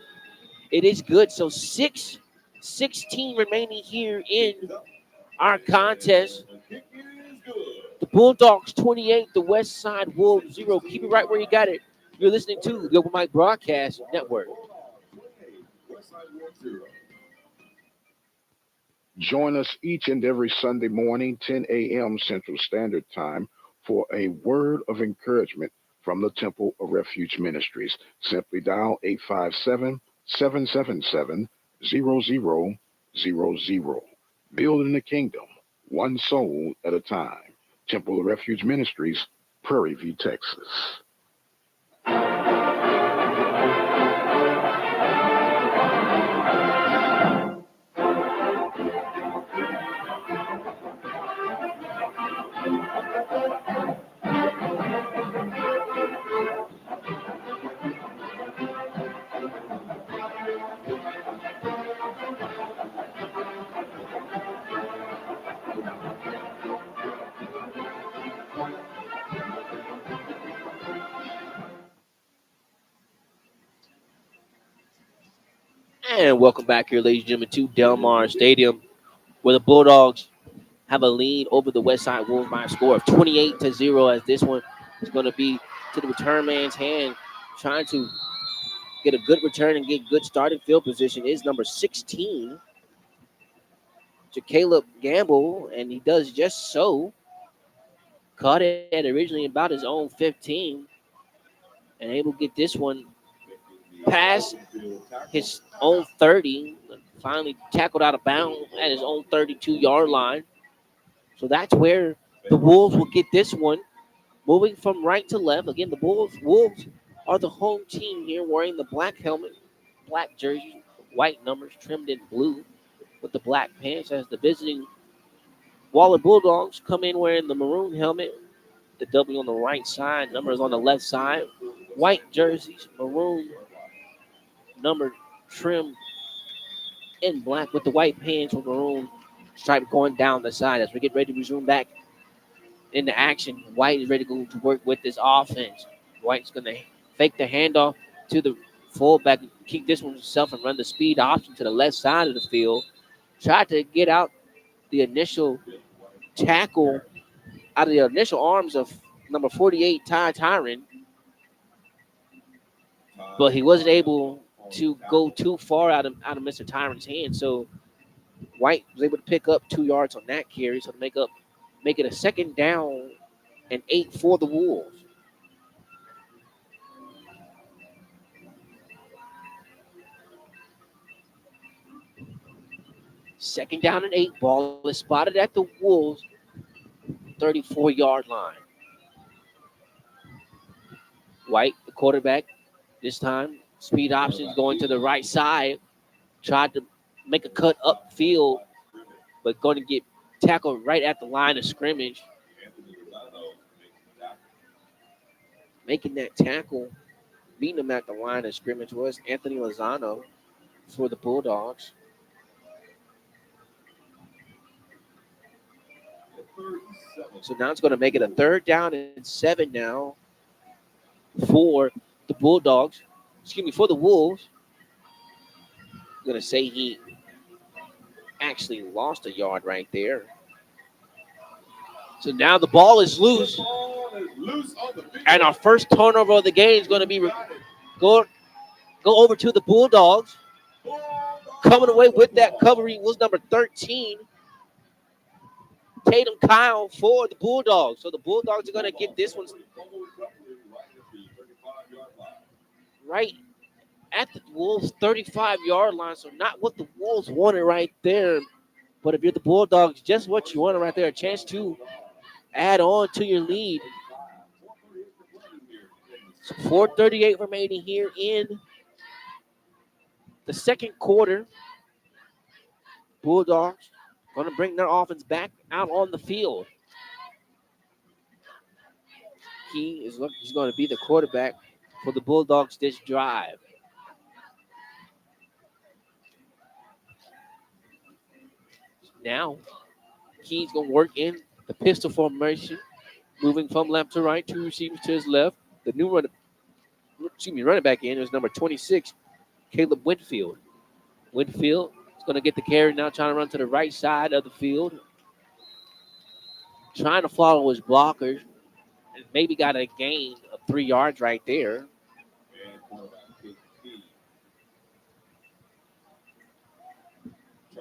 it is good. So 6:16 remaining here in our contest. The Bulldogs 28, the Westside Wolves 0. Keep it right where you got it. You're listening to the Open Mic Broadcast Network. Join us each and every Sunday morning, 10 a.m. Central Standard Time, for a word of encouragement from the Temple of Refuge Ministries. Simply dial 857-777-0000. Building the kingdom, one soul at a time. Temple of Refuge Ministries, Prairie View, Texas. And welcome back here, ladies and gentlemen, to Del Mar Stadium, where the Bulldogs have a lead over the Westside Wolves by a score of 28-0, as this one is going to be to the return man's hand, trying to get a good return and get good starting field position is number 16 to Caleb Gamble, and he does just so. Caught it originally about his own 15 and able to get this one past his own 30. Finally tackled out of bounds at his own 32-yard line. So that's where the Wolves will get this one. Moving from right to left. Again, the Wolves are the home team here, wearing the black helmet, black jersey, white numbers trimmed in blue with the black pants, as the visiting Waller Bulldogs come in wearing the maroon helmet, the W on the right side, numbers on the left side, white jerseys, maroon number trim in black with the white pants with maroon stripe going down the side. As we get ready to resume back into action, White is ready to go to work with this offense. White's going to fake the handoff to the fullback, keep this one himself and run the speed option to the left side of the field. Tried to get out the initial tackle out of the initial arms of number 48, Ty Tyron, but he wasn't able to go too far out of Mr. Tyron's hand. So White was able to pick up 2 yards on that carry, so to make it a second down and 8 for the Wolves. Second down and 8. Ball is spotted at the Wolves 34-yard line. White, the quarterback, this time speed options going to the right side. Tried to make a cut upfield, but going to get tackled right at the line of scrimmage. Making that tackle, beating him at the line of scrimmage was Anthony Lozano for the Bulldogs. So now it's going to make it a third down and 7 now for the Bulldogs. Excuse me, for the Wolves. I'm going to say he actually lost a yard right there. So now the ball is loose. And our first turnover of the game is going to be go over to the Bulldogs. Coming away with that coverage was number 13, Tatum Kyle for the Bulldogs. So the Bulldogs are going to get this one right at the Wolves' 35-yard line. So not what the Wolves wanted right there. But if you're the Bulldogs, just what you wanted right there. A chance to add on to your lead. So 4:38 remaining here in the second quarter. Bulldogs going to bring their offense back out on the field. He's going to be the quarterback for the Bulldogs this drive. Now, Key's going to work in the pistol formation, moving from left to right, 2 receivers to his left. The new running back in is number 26, Caleb Winfield. Winfield is going to get the carry now, trying to run to the right side of the field, trying to follow his blockers, and maybe got a gain of 3 yards right there.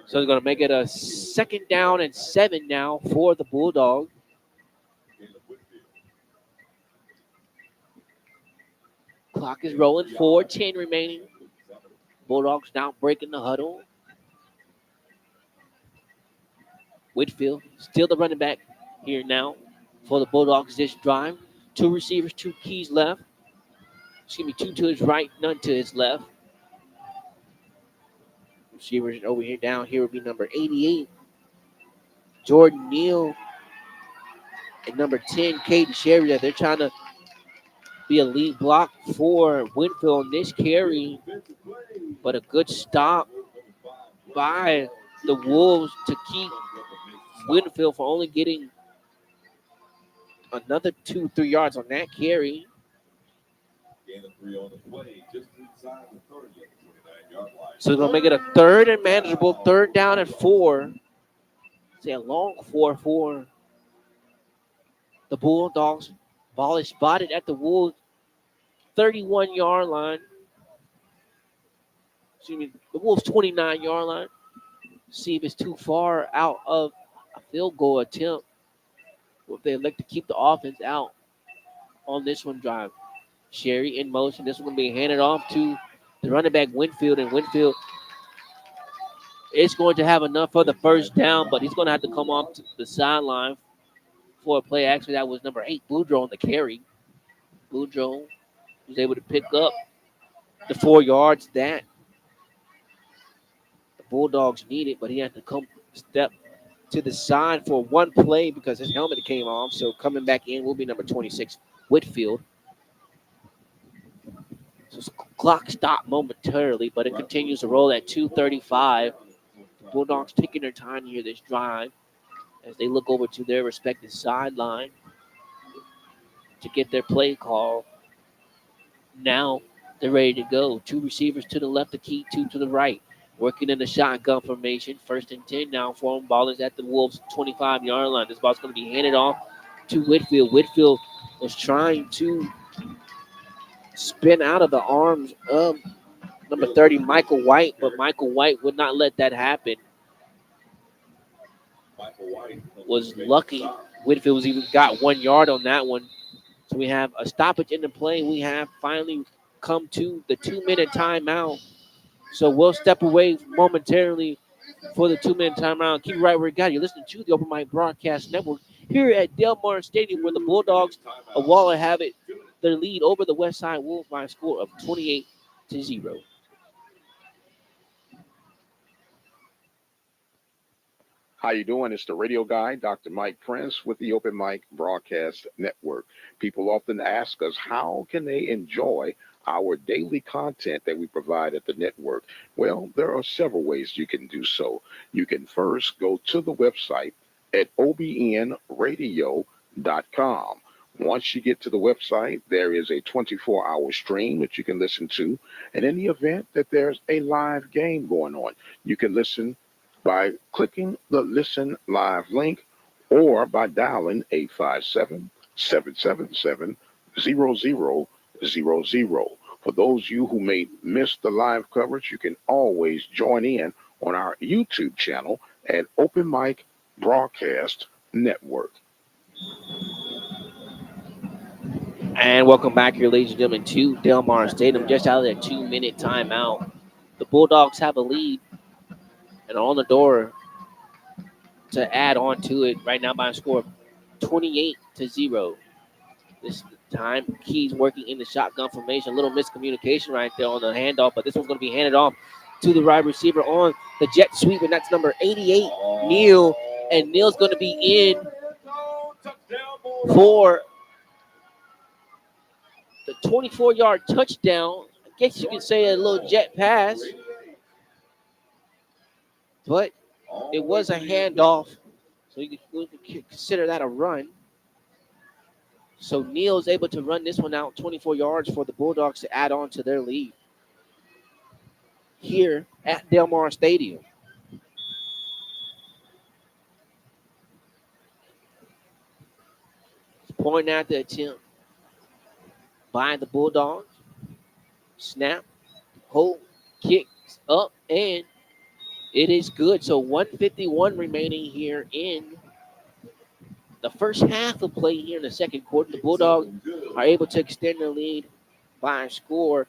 So he's going to make it a second down and 7 now for the Bulldogs. Clock is rolling, 4:10 remaining. Bulldogs now breaking the huddle. Whitfield, still the running back here now for the Bulldogs this drive. 2 receivers, 2 keys left. Excuse me, 2 to his right, none to his left. Receivers over here down here would be number 88, Jordan Neal, and number 10, Caden Sherry. They're trying to be a lead block for Winfield on this carry, but a good stop by the Wolves to keep Winfield from only getting another 2-3 yards on that carry. So they're going to make it a third and manageable, third down and 4. Say a long 4 for the Bulldogs. Ball is spotted at the Wolves' 31-yard line. Excuse me, the Wolves' 29-yard line. See if it's too far out of a field goal attempt. Or if they elect to keep the offense out on this one drive. Sherry in motion. This one going to be handed off to the running back Winfield, and Winfield is going to have enough for the first down, but he's going to have to come off to the sideline for a play. Actually, that was number 8, Boudreaux, on the carry. Boudreaux was able to pick up the 4 yards that the Bulldogs needed, but he had to come step to the side for one play because his helmet came off. So coming back in will be number 26, Whitfield. So clock stopped momentarily, but it continues to roll at 2:35. Bulldogs taking their time here this drive as they look over to their respective sideline to get their play call. Now they're ready to go. Two receivers to the left, the key two to the right. Working in the shotgun formation. First and 10 now for them. Ball is at the Wolves' 25-yard line. This ball's going to be handed off to Whitfield. Whitfield was trying to spin out of the arms of number 30, Michael White, but Michael White would not let that happen. Was lucky. Whitfield was even got 1 yard on that one. So we have a stoppage in the play. We have finally come to the 2-minute timeout. So we'll step away momentarily for the 2-minute timeout. Keep it right where you got it. You're listening to the Open Mic Broadcast Network here at Del Mar Stadium, where the Bulldogs of Waller have it their lead over the Westside Wolves by a score of 28-0. How you doing? It's the radio guy, Dr. Mike Prince with the Open Mic Broadcast Network. People often ask us how can they enjoy our daily content that we provide at the network. Well, there are several ways you can do so. You can first go to the website at obnradio.com. Once you get to the website, there is a 24-hour stream that you can listen to. And in the event that there's a live game going on, you can listen by clicking the Listen Live link or by dialing 857-777-0000. For those of you who may miss the live coverage, you can always join in on our YouTube channel at Open Mic Broadcast Network. And welcome back here, ladies and gentlemen, to Del Mar Stadium. Just out of that 2-minute timeout. The Bulldogs have a lead and on the door to add on to it right now by a score of 28-0. This time, Keys working in the shotgun formation. A little miscommunication right there on the handoff, but this one's going to be handed off to the wide receiver on the jet sweep, and that's number 88, Neal. And Neal's going to be in for the 24-yard touchdown. I guess you could say a little jet pass, but it was a handoff, so you could consider that a run. So Neal's able to run this one out 24 yards for the Bulldogs to add on to their lead here at Del Mar Stadium. Point at the attempt by the Bulldogs. Snap, hold, kicks up, and it is good. So 151 remaining here in the first half of play here in the second quarter. The Bulldogs are able to extend their lead by a score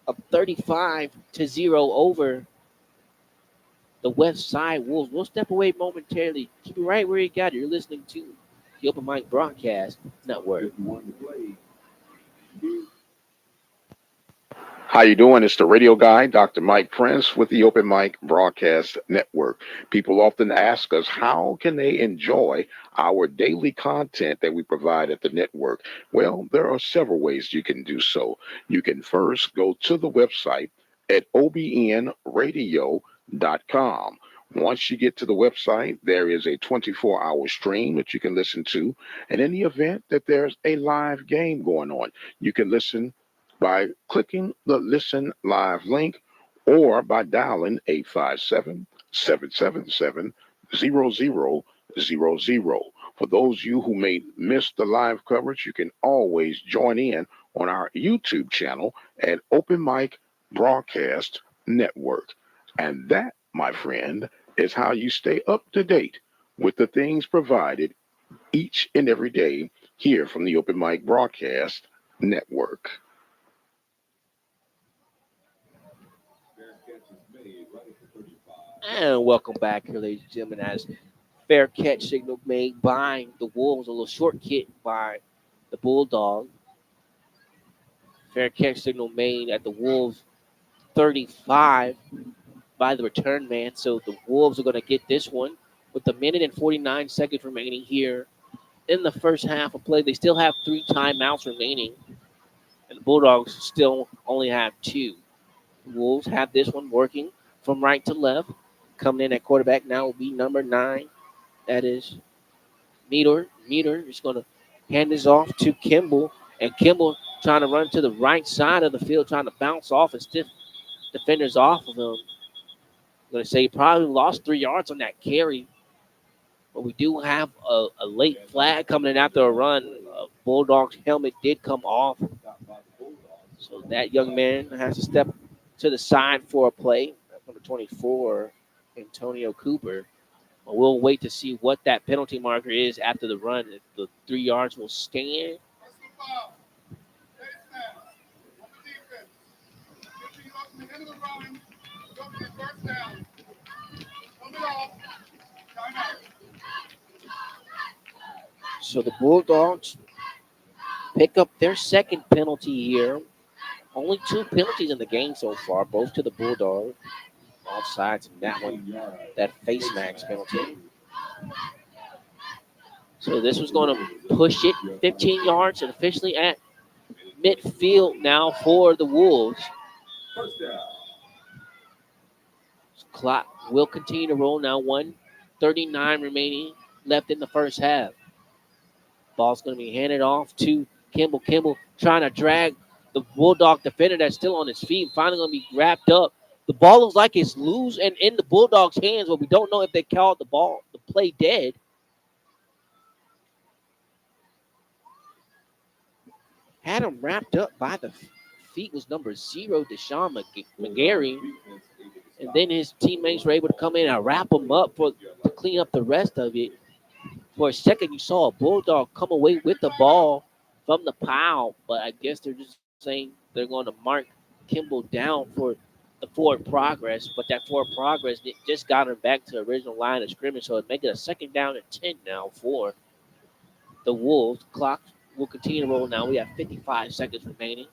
of 35-0 over the West Side Wolves. We'll step away momentarily. Keep it right where you got it. You're listening to the Open Mic Broadcast Network. How you doing? It's the radio guy, Dr. Mike Prince with the Open Mic Broadcast Network. People often ask us how can they enjoy our daily content that we provide at the network. Well, there are several ways you can do so. You can first go to the website at obnradio.com. Once you get to the website, there is a 24-hour stream that you can listen to. And in the event that there's a live game going on, you can listen by clicking the Listen Live link or by dialing 857-777-0000. For those of you who may miss the live coverage, you can always join in on our YouTube channel at Open Mic Broadcast Network. And that, my friend, is how you stay up to date with the things provided each and every day here from the Open Mic Broadcast Network. And welcome back here, ladies and gentlemen, as fair catch signal made by the Wolves, a little short kick by the Bulldogs. Fair catch signal made at the Wolves 35 by the return man. So the Wolves are going to get this one with a minute and 49 seconds remaining here in the first half of play. They still have 3 timeouts remaining, and the Bulldogs still only have 2. The Wolves have this one working from right to left. Coming in at quarterback now will be number 9. That is Meter. Meter is going to hand this off to Kimball, and Kimball trying to run to the right side of the field, trying to bounce off and stiff defenders off of him. I'm going to say he probably lost 3 yards on that carry, but we do have a late flag coming in after a run. Bulldog's helmet did come off, so that young man has to step to the side for a play. Number 24, Antonio Cooper. But we'll wait to see what that penalty marker is after the run. If the 3 yards will stand. So the Bulldogs pick up their second penalty here. Only 2 penalties in the game so far, both to the Bulldogs. Offsides and that one, that face mask penalty. So this was going to push it 15 yards and officially at midfield now for the Wolves. Clock will continue to roll now. 1:39 remaining left in the first half. Ball's going to be handed off to Kimball. Kimball trying to drag the Bulldog defender that's still on his feet. Finally going to be wrapped up. The ball looks like it's loose and in the Bulldogs' hands, but we don't know if they called the play dead. Had him wrapped up by the feet was number 0, Deshaun McGarry. And then his teammates were able to come in and wrap him up to clean up the rest of it. For a second, you saw a Bulldog come away with the ball from the pile, but I guess they're just saying they're going to mark Kimball down for the forward progress. But that forward progress just got him back to the original line of scrimmage, so it make it a 2nd down and 10 now for the Wolves. Clock will continue to roll now. We have 55 seconds remaining.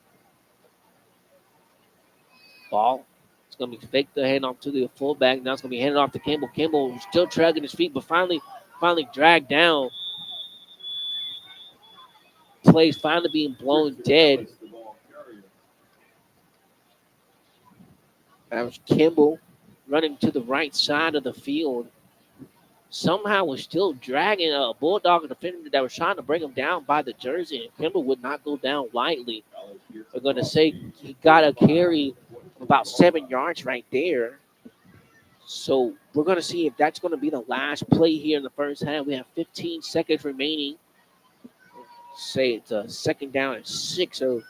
Ball. It's going to be faked the handoff to the fullback. Now it's going to be handed off to Kimball. Kimball still dragging his feet, but finally dragged down. Plays finally being blown dead. That was Kimball running to the right side of the field. Somehow was still dragging a Bulldog defender that was trying to bring him down by the jersey, and Kimball would not go down lightly. We're going to say he got a carry about 7 yards right there. So we're going to see if that's going to be the last play here in the first half. We have 15 seconds remaining. Say it's a 2nd down and 6. So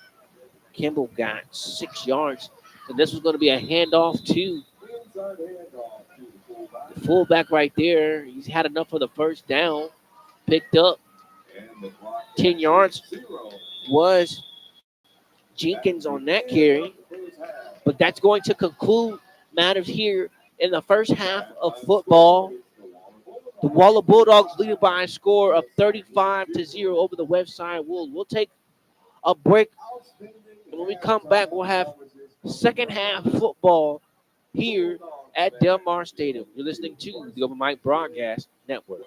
Kimball got 6 yards. And this was going to be a handoff to the fullback right there. He's had enough for the first down. Picked up 10 yards was Jenkins on that carry. But that's going to conclude matters here in the first half of football. The Waller Bulldogs leading by a score of 35-0 over the Westside Wolves. We'll take a break. And when we come back, we'll have second half football here at Del Mar Stadium. You're listening to the Open Mic Broadcast Network.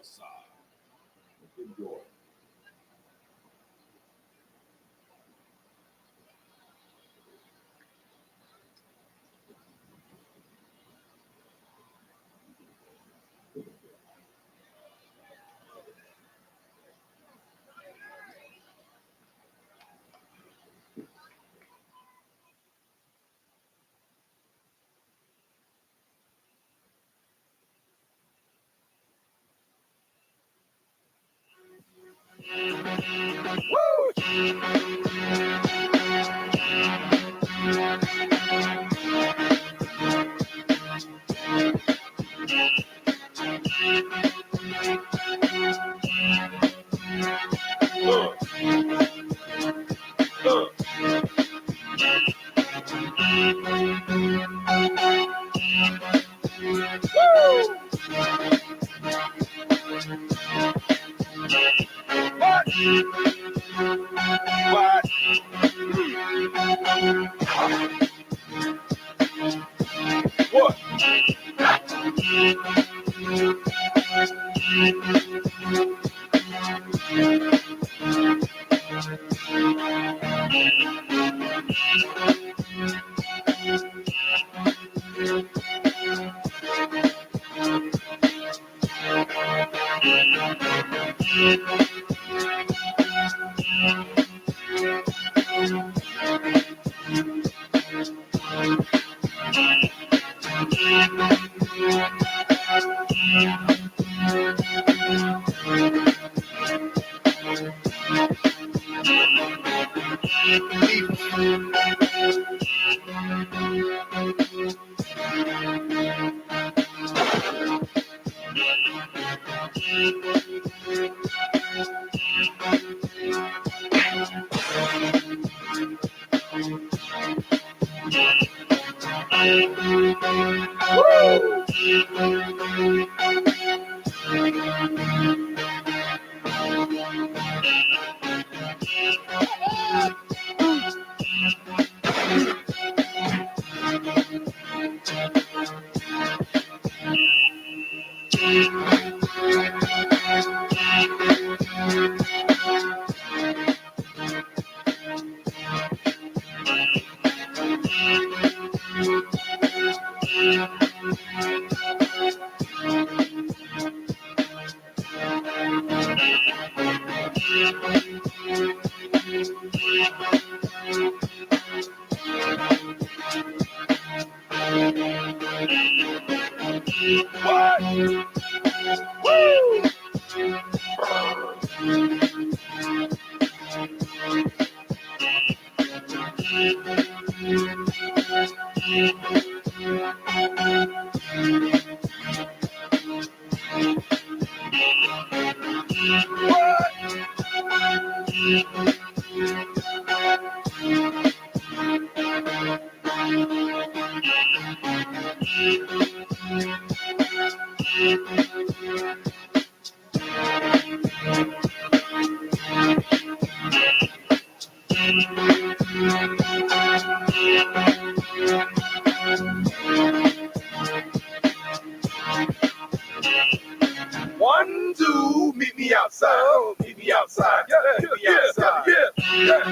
One, two, meet me outside. Oh, meet me outside. Yeah, meet me outside. Yeah.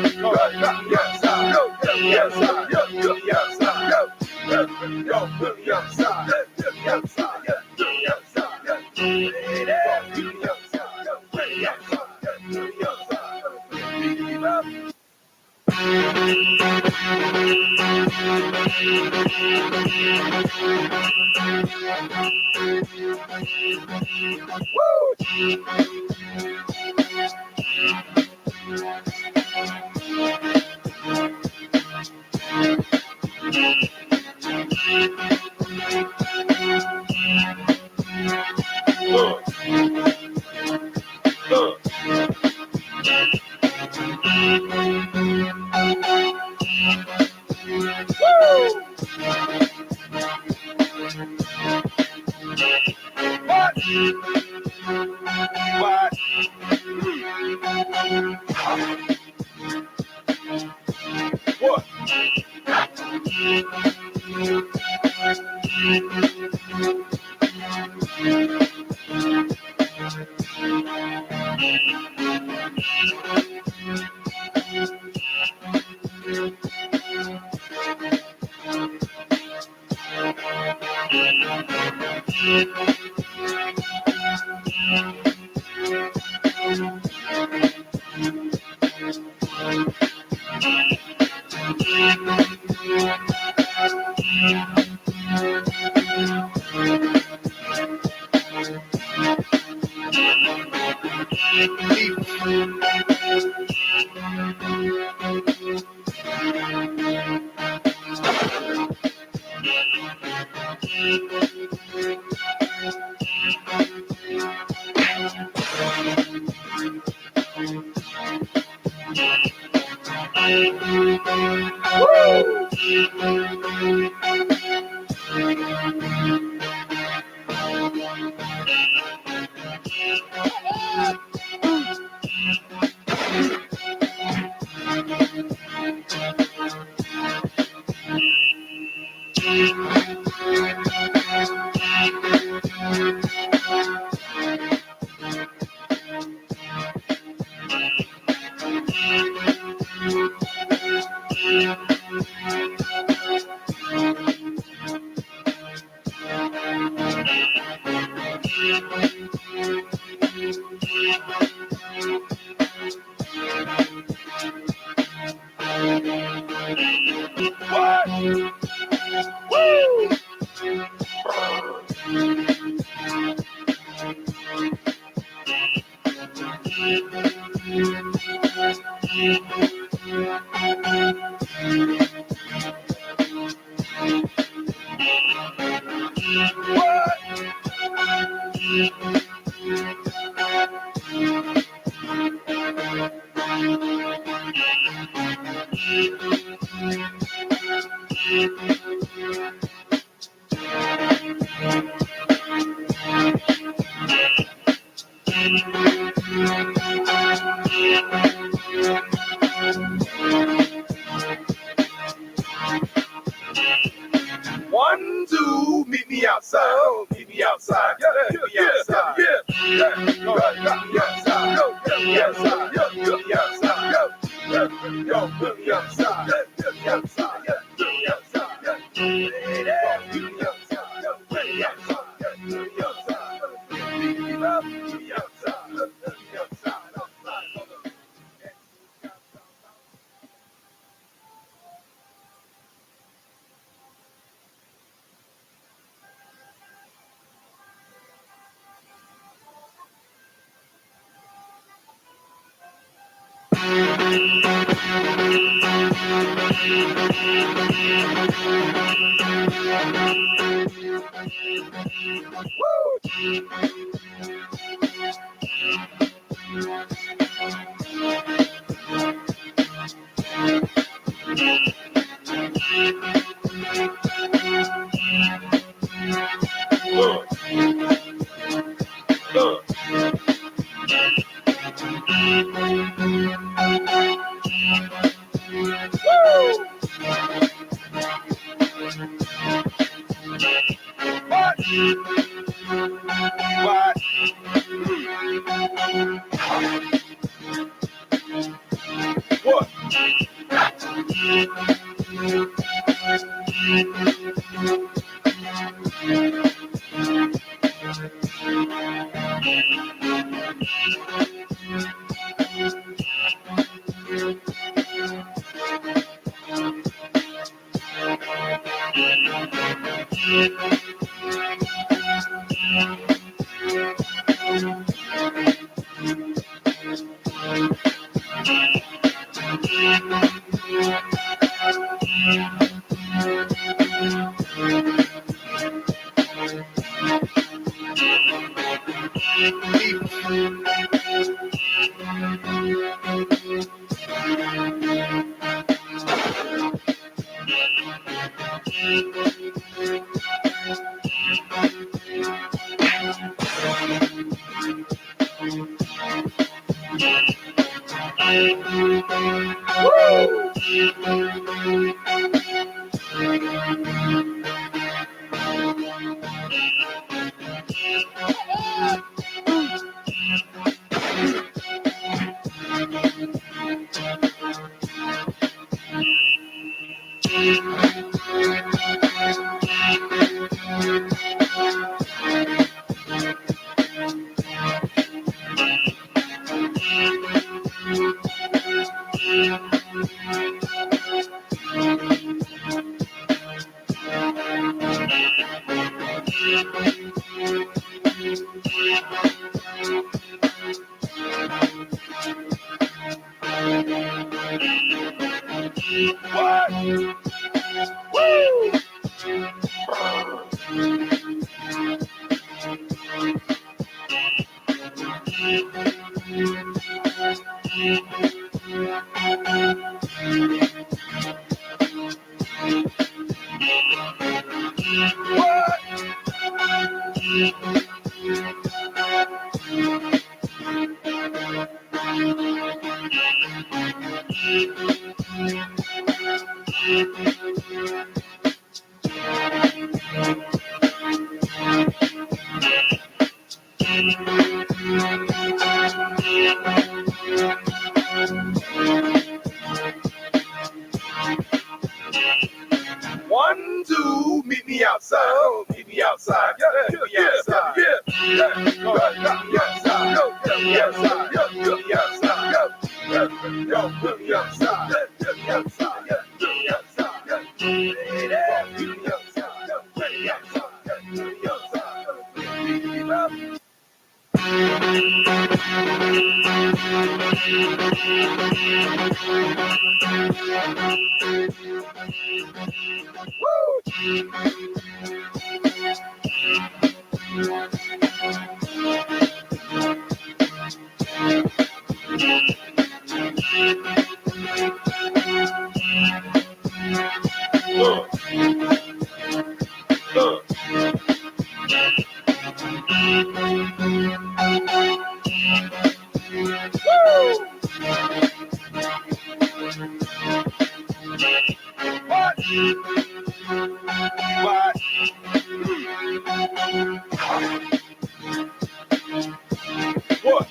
Meet me outside. Go, meet me outside. Meet me outside. Go, meet me outside. Meet me outside. Meet me outside. Meet me outside. Meet me outside. Meet me outside. Meet me outside. What? What? What? Woo! One, two, meet me outside. Oh, meet me outside. Yeah, meet me outside. Yeah, meet me outside. Go, meet me outside. Yeah, meet me outside. Go, meet me outside. Yeah, meet me outside. Yeah, meet me outside. Yeah, meet me outside. Yeah, meet me outside. Yeah, meet me outside. Meet me outside. Meet me outside. Meet me outside. What? What? One, two, meet me outside. Oh, meet me outside. Yeah, meet me outside. Yeah, meet me outside. Go, meet me outside. Yeah, meet me outside. Go, meet me outside. Yeah, meet me outside. Yeah, meet me outside. Yeah, meet me outside. Yeah, meet me outside. Yeah, meet me outside. uh, what? What? What?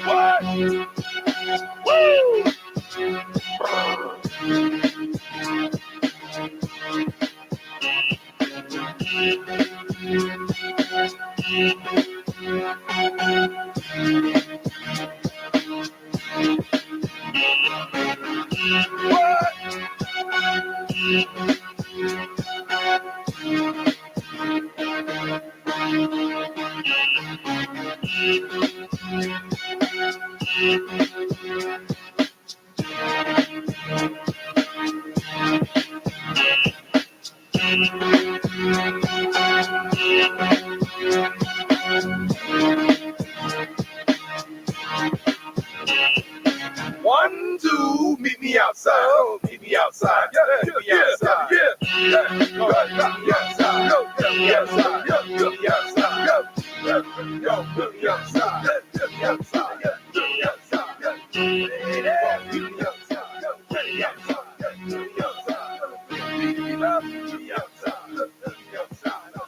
What? Woo! What? One, two, meet me outside. Oh, meet me outside. Yeah, meet me outside. Yeah, meet me outside. Meet me outside. Meet me outside. Yo, meet me outside. Meet me outside. Meet me outside. Meet me outside. Meet me outside. Meet me outside. Meet me outside. Meet me outside.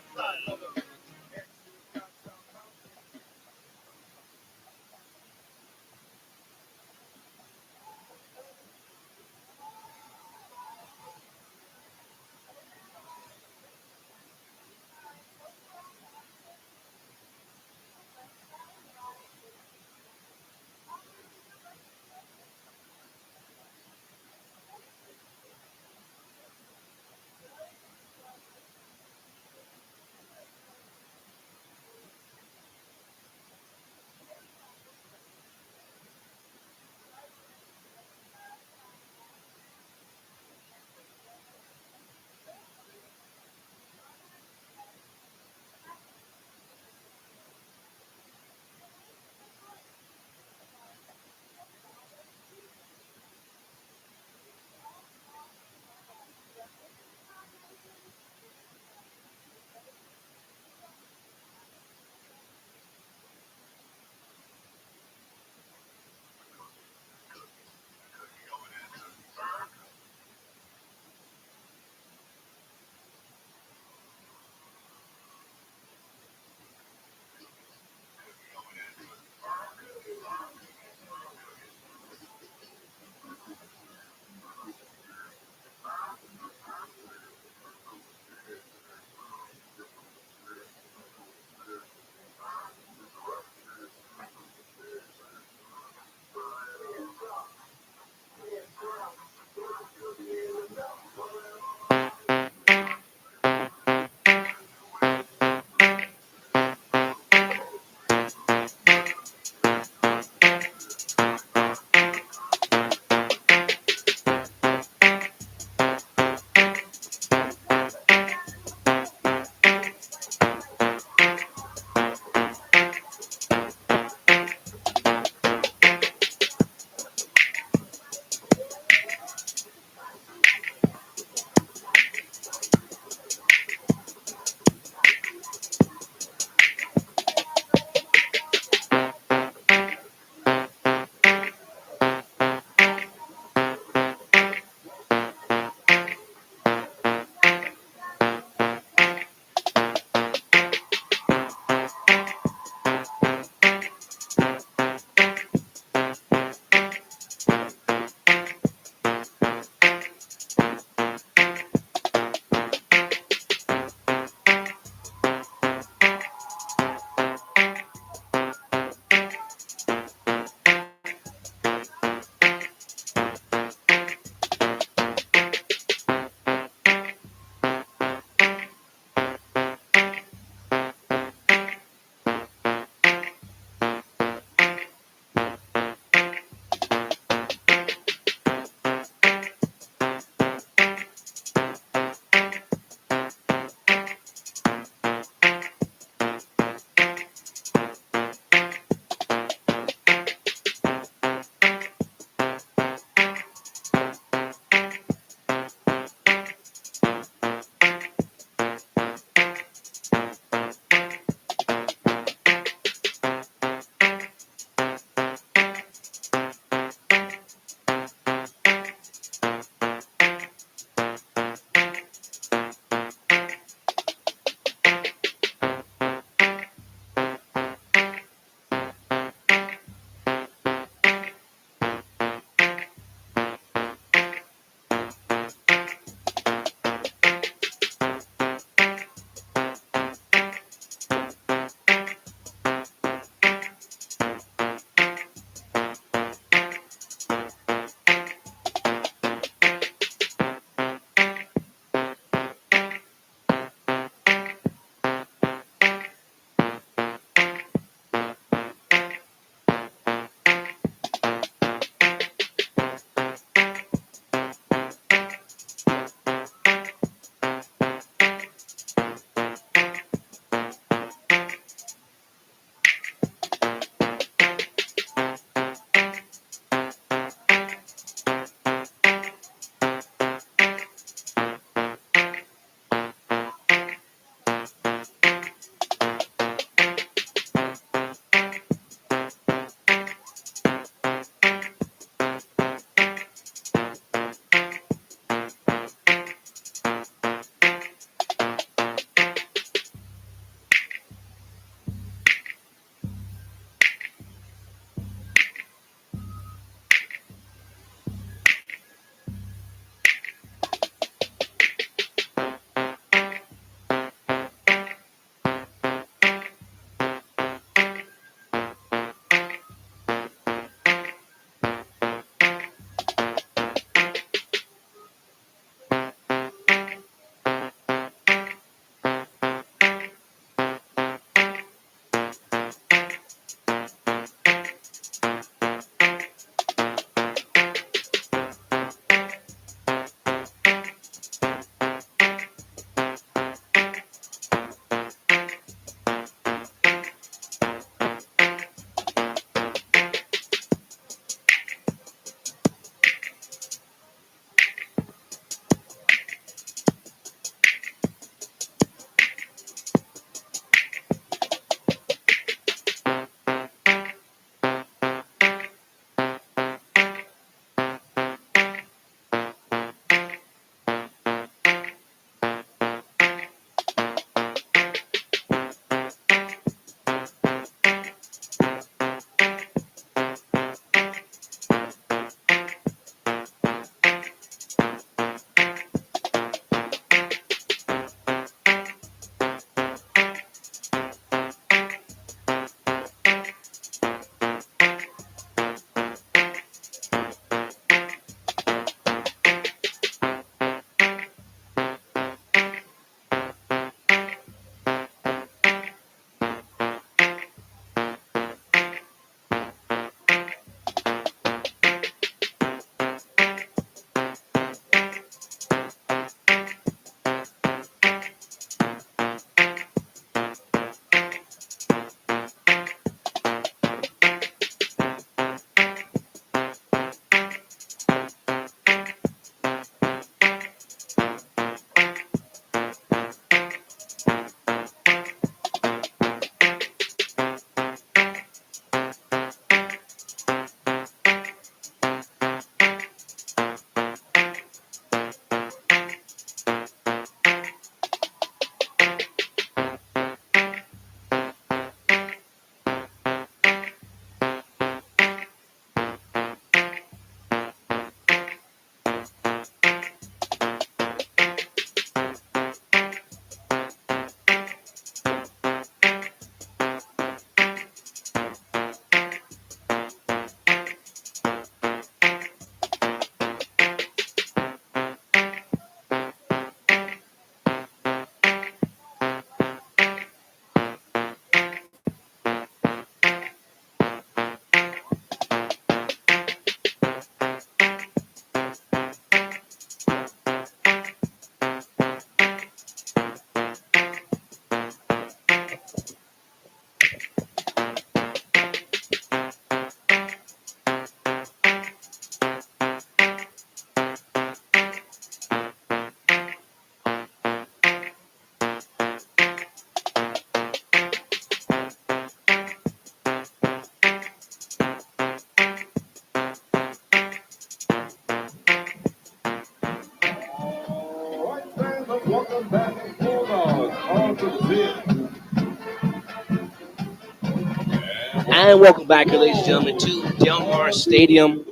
And welcome back, ladies and gentlemen, to Del Mar Stadium,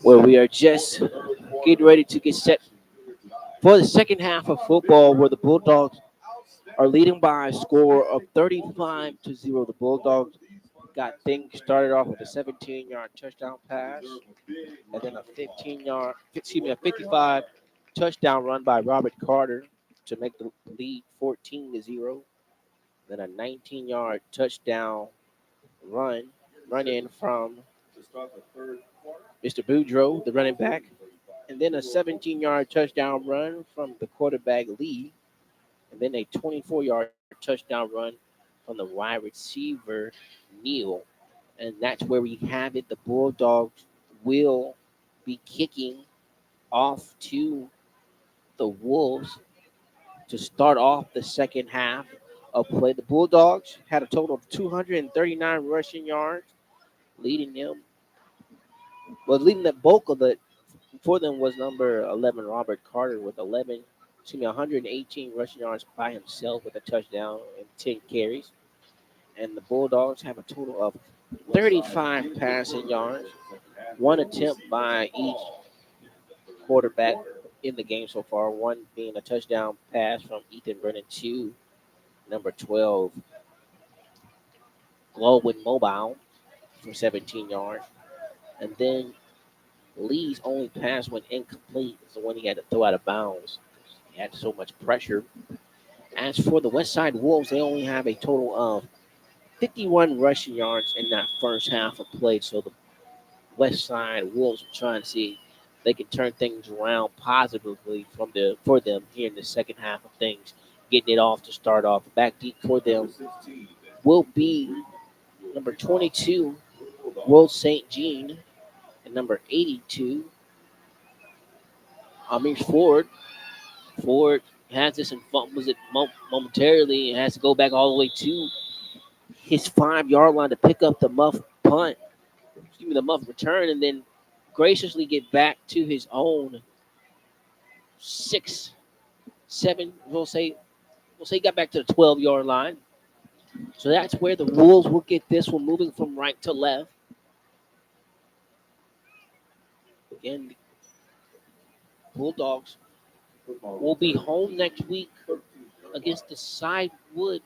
where we are just getting ready to get set for the second half of football, where the Bulldogs are leading by a score of 35-0. The Bulldogs got things started off with a 17-yard touchdown pass, and then a 55 touchdown run by Robert Carter to make the lead 14-0. Then a 19-yard touchdown run in from Mr. Boudreaux, the running back, and then a 17-yard touchdown run from the quarterback Lee, and then a 24-yard touchdown run from the wide receiver Neal. And that's where we have it. The Bulldogs will be kicking off to the Wolves to start off the second half of play. The Bulldogs had a total of 239 rushing yards, leading them. Well, leading the bulk of the for them was number 11, Robert Carter, with 118 rushing yards by himself with a touchdown and 10 carries. And the Bulldogs have a total of 35 passing yards, one attempt by each quarterback in the game so far, one being a touchdown pass from Ethan Brennan to number 12, Glowwood Mobile, for 17 yards. And then Lee's only pass went incomplete. It's the one he had to throw out of bounds. He had so much pressure. As for the Westside Wolves, they only have a total of 51 rushing yards in that first half of play. So the Westside Wolves are trying to see if they can turn things around positively for them here in the second half of things, getting it off to start off. Back deep for them will be number 22, Will St. Jean, and number 82, Amir Ford. Ford has this and fumbles it momentarily and has to go back all the way to his 5 yard line to pick up the the muff return, and then graciously get back to his own 6, 7. We'll say he got back to the 12 yard line. So that's where the Wolves will get this one moving from right to left. Again, Bulldogs will be home next week against the Sidewood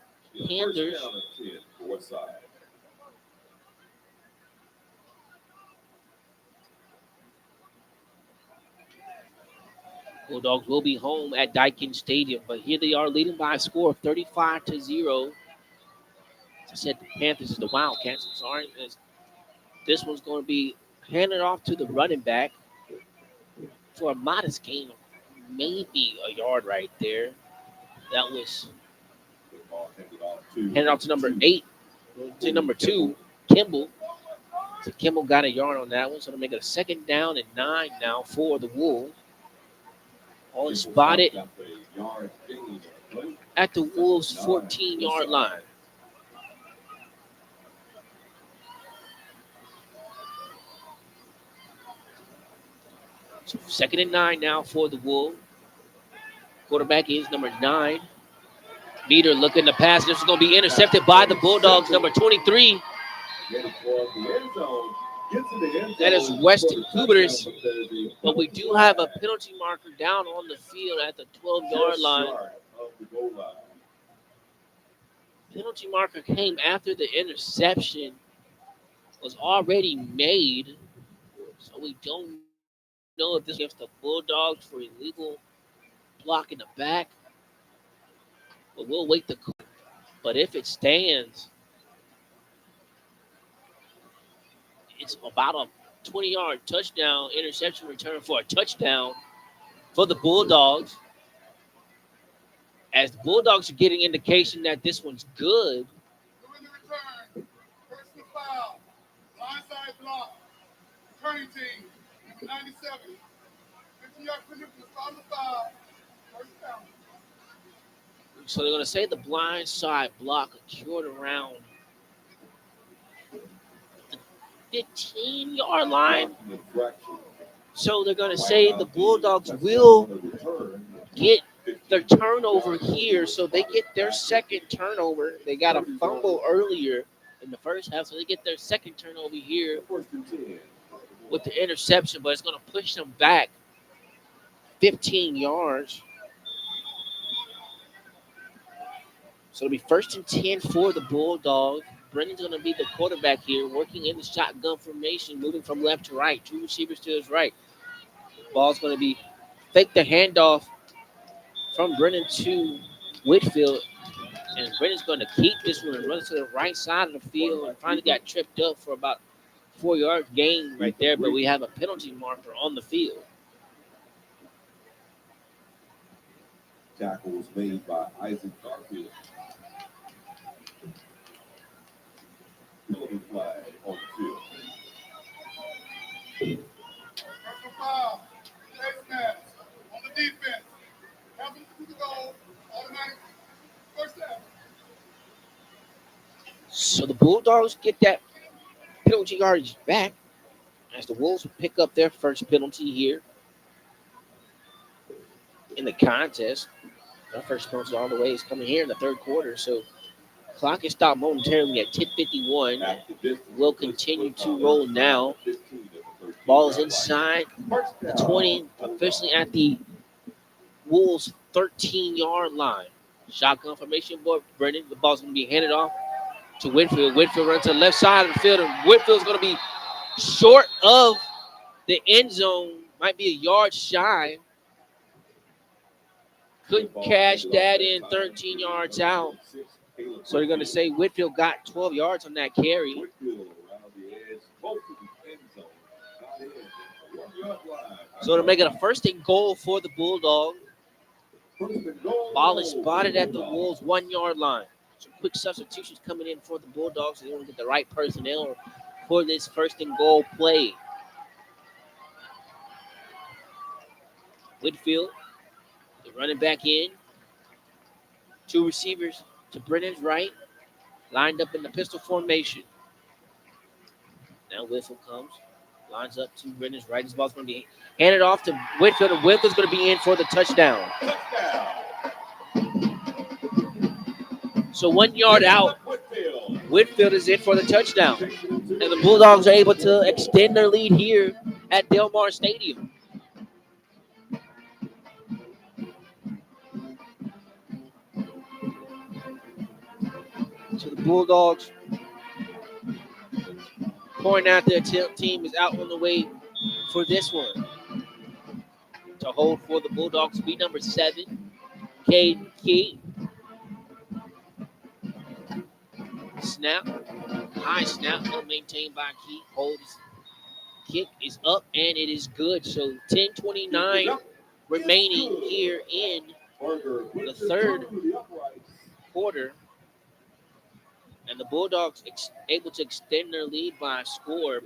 Panthers. Bulldogs will be home at Daikin Stadium, but here they are leading by a score of 35-0. As I said, the Panthers is the Wildcats. I'm sorry. This one's going to be handed off to the running back for a modest gain of maybe a yard right there. That was handed off to number 2, Kimball. So Kimball got a yard on that one. So to make it a second down and 9 now for the Wolves. All spotted at the Wolves' 14-yard line. So second and 9 now for the Wolves. Quarterback is number 9. Meter looking to pass. This is going to be intercepted by the Bulldogs, number 23. That is Weston Hubers. But we do have a penalty marker down on the field at the 12-yard line. Penalty marker came after the interception was already made. So we don't know if this was against the Bulldogs for illegal block in the back. But we'll wait the call. But if it stands, it's about a 20-yard touchdown interception return for a touchdown for the Bulldogs. As the Bulldogs are getting indication that this one's good. Doing the return. Personal foul. Blindside block. Returning team. 97. 50-yard penalty from the foul. First down. So they're going to say the blind side block occurred around the 15-yard line. So they're going to say the Bulldogs will get their turnover here. So they get their second turnover. They got a fumble earlier in the first half. So they get their second turnover here with the interception, but it's going to push them back 15 yards. So it'll be first and 10 for the Bulldogs. Brennan's going to be the quarterback here, working in the shotgun formation, moving from left to right. Two receivers to his right. Ball's going to be fake the handoff from Brennan to Whitfield. And Brennan's going to keep this one and run to the right side of the field and finally got tripped up for about 4 yards gain right there. But we have a penalty marker on the field. Tackle was made by Isaac Garfield. Penalty flag on the field. Personal foul. Face mask on the defense. Happens to the goal. Automatic first down. So the Bulldogs get that penalty yardage back as the Wolves will pick up their first penalty here in the contest. Their first penalty all the way is coming here in the third quarter. So clock is stopped momentarily at 10:51. Will continue to roll now. Ball is inside the 20, officially at the Wolves 13-yard line. Shotgun formation board. Brennan, the ball's going to be handed off to Whitfield. Whitfield runs to the left side of the field, and Whitfield's going to be short of the end zone. Might be a yard shy. Couldn't cash that in, 13 yards out. So they're going to say Whitfield got 12 yards on that carry. So to make it a first and goal for the Bulldogs. Ball is spotted at the Wolves' 1-yard line. Some quick substitutions coming in for the Bulldogs. They want to get the right personnel for this first and goal play. Whitfield, they're running back in. Two receivers to Brennan's right, lined up in the pistol formation. Now Whitfield comes, lines up to Brennan's right. This ball's going to be handed off to Whitfield, and Whitfield's going to be in for the touchdown. So 1 yard out, Whitfield is in for the touchdown. And the Bulldogs are able to extend their lead here at Del Mar Stadium. So the Bulldogs pointing out their team is out on the way for this one. To hold for the Bulldogs, be number 7, Cade Key. Snap, high snap, maintained by Key. Holds, kick is up, and it is good. So 10:29 remaining here in the third quarter. And the Bulldogs able to extend their lead by a score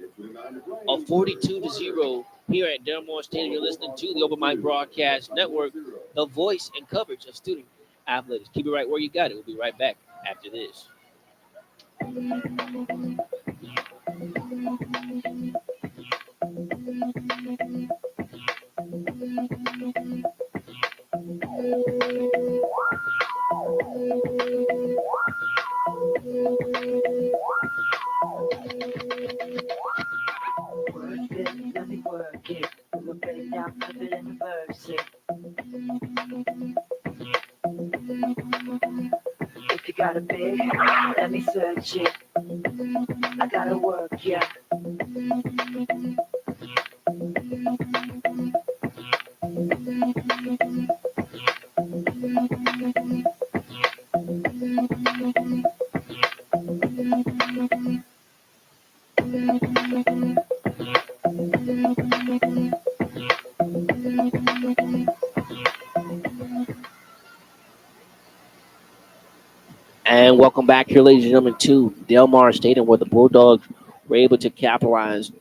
of 42-0 here at Del Mar Stadium. You're listening to the Open Mic Broadcast Network, the voice and coverage of student athletics. Keep it right where you got it. We'll be right back after this. Work it, let me work it. Look at it now, flip it in reverse it. If you got a big, let me search it. I gotta work, yeah. And welcome back here, ladies and gentlemen, to Del Mar Stadium, where the Bulldogs were able to capitalize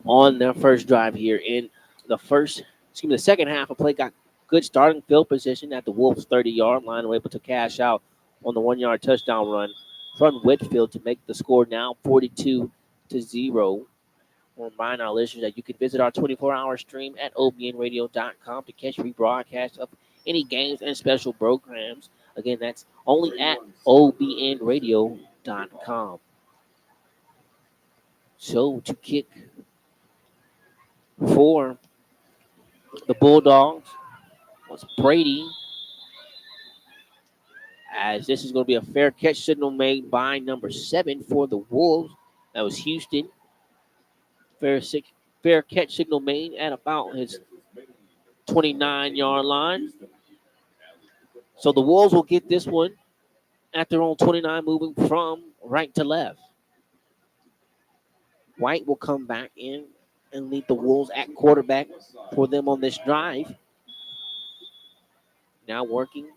on their first drive here in the second half of play. Got good starting field position at the Wolves' 30-yard line. Were able to cash out on the 1-yard touchdown run from Whitfield to make the score now 42-0. We'll remind our listeners that you can visit our 24-hour stream at obnradio.com to catch rebroadcasts of any games and special programs. Again, that's only at obnradio.com. So to kick for the Bulldogs was Brady, as this is going to be a fair catch signal made by number 7 for the Wolves. That was Houston. Fair catch signal made at about his 29-yard line. So the Wolves will get this one at their own 29, moving from right to left. White will come back in and lead the Wolves at quarterback for them on this drive. Now working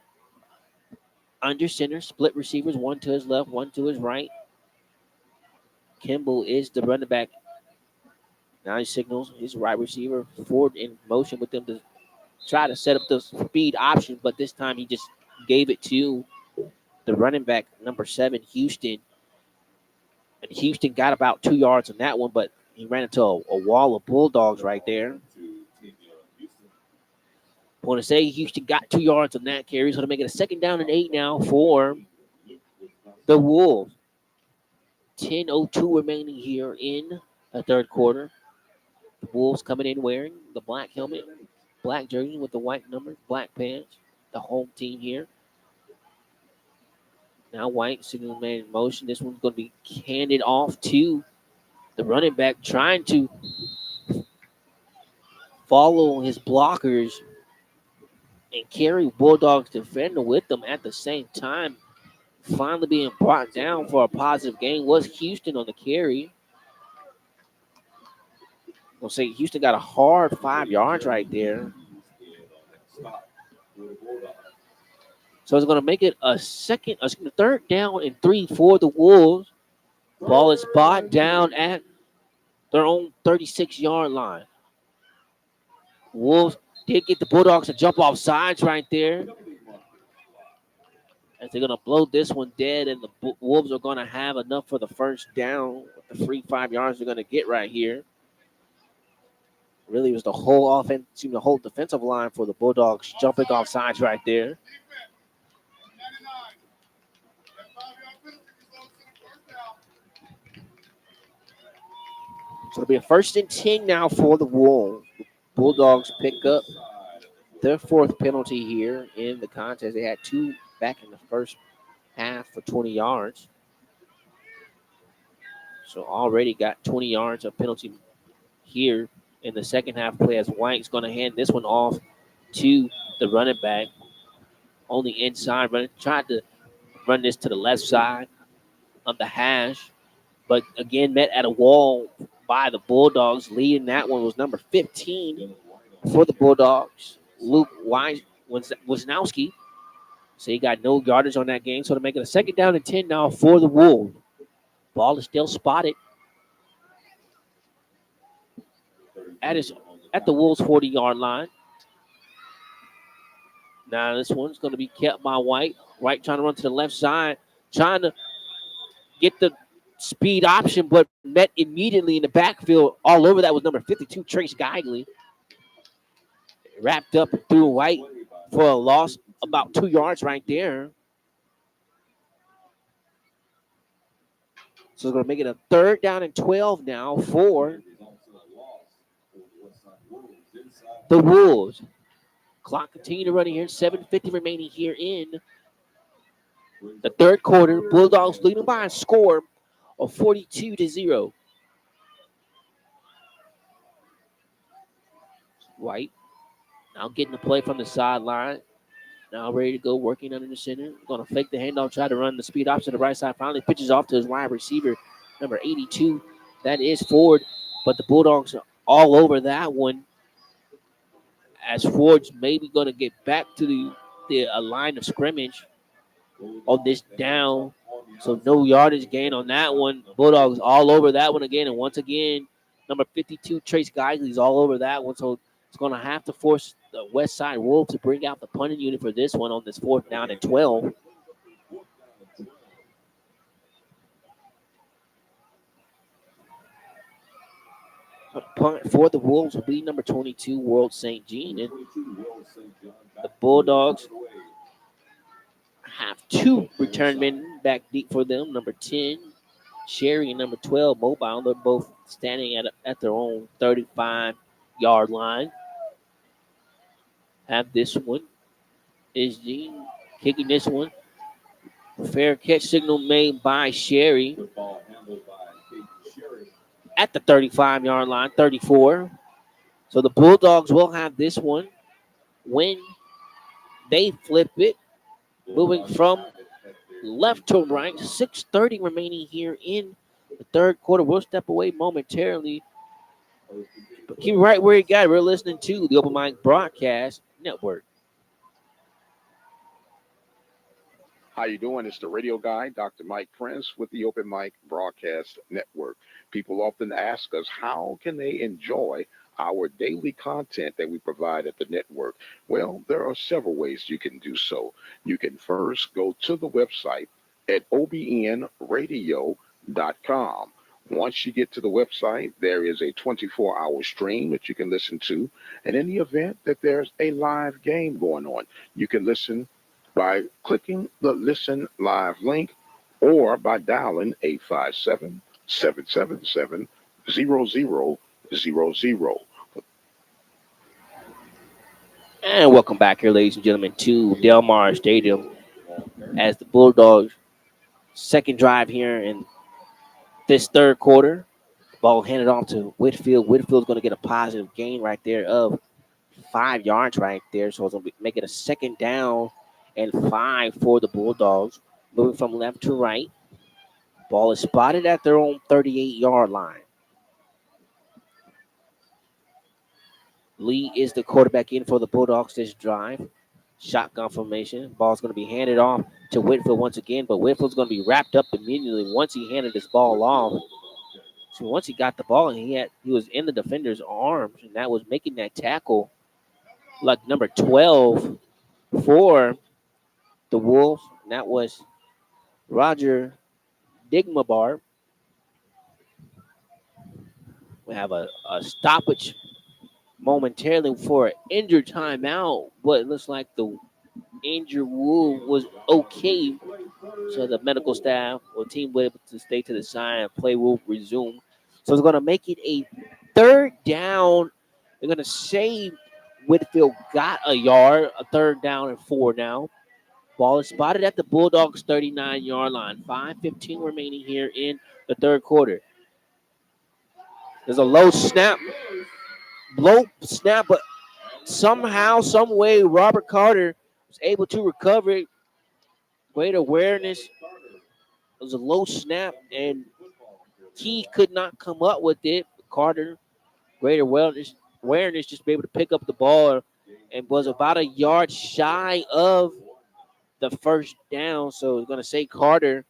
under center, split receivers, one to his left, one to his right. Kimball is the running back. Now he signals his right receiver forward in motion with them to try to set up the speed option, but this time he just gave it to the running back, number 7, Houston. And Houston got about 2 yards on that one, but he ran into a wall of Bulldogs right there. I want to say Houston got 2 yards on that carry, so to make it a 2nd down and 8 now for the Wolves. 10:02 remaining here in the third quarter. The Wolves coming in wearing the black helmet, black jersey with the white numbers, black pants. The home team here. Now White, signal man in motion. This one's going to be handed off to the running back, trying to follow his blockers and carry Bulldogs defender with them at the same time. Finally being brought down for a positive gain was Houston on the carry. We'll say Houston got a hard 5 yards right there. So it's going to make it a 3rd down and 3 for the Wolves. Ball is brought down at their own 36-yard line. Wolves did get the Bulldogs to jump off sides right there. As they're going to blow this one dead, and the Wolves are going to have enough for the first down with the free 5 yards they're going to get right here. Really was the whole offense, the whole defensive line for the Bulldogs jumping off sides right there. So it'll be a 1st and 10 now for the Wolves. Bulldogs pick up their 4th penalty here in the contest. They had 2 back in the first half for 20 yards. So already got 20 yards of penalty here in the second half play, as White's going to hand this one off to the running back on the inside. Tried to run this to the left side of the hash, but again met at a wall by the Bulldogs. Leading that one was number 15 for the Bulldogs, Luke Wisnowski. So he got no yardage on that game. So to make it a 2nd down and 10 now for the Wolves. Ball is still spotted at the Wolves' 40-yard line. Now this one's going to be kept by White. White trying to run to the left side, trying to get the speed option, but met immediately in the backfield. All over that was number 52, Trace Geigley. Wrapped up through White for a loss about 2 yards right there. So it's going to make it a 3rd down and 12 now for the Wolves. Clock continue to run here. 7:50 remaining here in the third quarter. Bulldogs leading by a score of 42-0. White now getting the play from the sideline. Now ready to go, working under the center. Going to fake the handoff, try to run the speed option to the right side. Finally pitches off to his wide receiver, number 82. That is Ford. But the Bulldogs are all over that one, as Ford's maybe going to get back to the line of scrimmage on this down. So no yardage gain on that one. Bulldogs all over that one again. And once again, number 52, Trace Geigley's all over that one. So it's going to have to force the Westside Wolves to bring out the punting unit for this one on this 4th down and 12. A punt for the Wolves will be number 22, World St. Jean. And the Bulldogs have 2 return men back deep for them. Number 10, Sherry and number 12, Mobile. They're both standing at their own 35-yard line. Have this one. Is Gene kicking this one? Fair catch signal made by Sherry at the 35-yard line, 34. So the Bulldogs will have this one when they flip it, moving from left to right. 6:30 remaining here in the third quarter. We'll step away momentarily, but keep it right where you got it. We're listening to the Open Mic Broadcast Network. How you doing? It's the radio guy, Dr. Mike Prince with the Open Mic Broadcast Network. People often ask us how can they enjoy our daily content that we provide at the network. Well, there are several ways you can do so. You can first go to the website at obnradio.com. Once you get to the website, there is a 24-hour stream that you can listen to. And in the event that there's a live game going on, you can listen by clicking the Listen Live link or by dialing 857 777 0000. And welcome back here, ladies and gentlemen, to Del Mar Stadium as the Bulldogs' second drive here in this third quarter. Ball handed off to Whitfield. Whitfield's going to get a positive gain right there of 5 yards right there. So it's going to make it a second down and 5 for the Bulldogs. Moving from left to right. Ball is spotted at their own 38-yard line. Lee is the quarterback in for the Bulldogs this drive. Shotgun formation. Ball's going to be handed off to Whitfield once again, but Whitfield's going to be wrapped up immediately once he handed this ball off. So once he got the ball, he was in the defender's arms, and that was making that tackle like number 12 for the Wolves. And that was Roger Digmabar. We have a stoppage momentarily for an injured timeout, but it looks like the injured Wolf was okay. So the medical staff or team will able to stay to the side and play will resume. So it's going to make it a third down. They're going to say Whitfield got a yard, a third down and 4 now. Ball is spotted at the Bulldogs' 39-yard line. 5:15 remaining here in the third quarter. There's a low snap, but somehow, some way, Robert Carter was able to recover it. Great awareness. It was a low snap, and he could not come up with it. Carter, great awareness, just be able to pick up the ball and was about a yard shy of the first down. So it's going to say Carter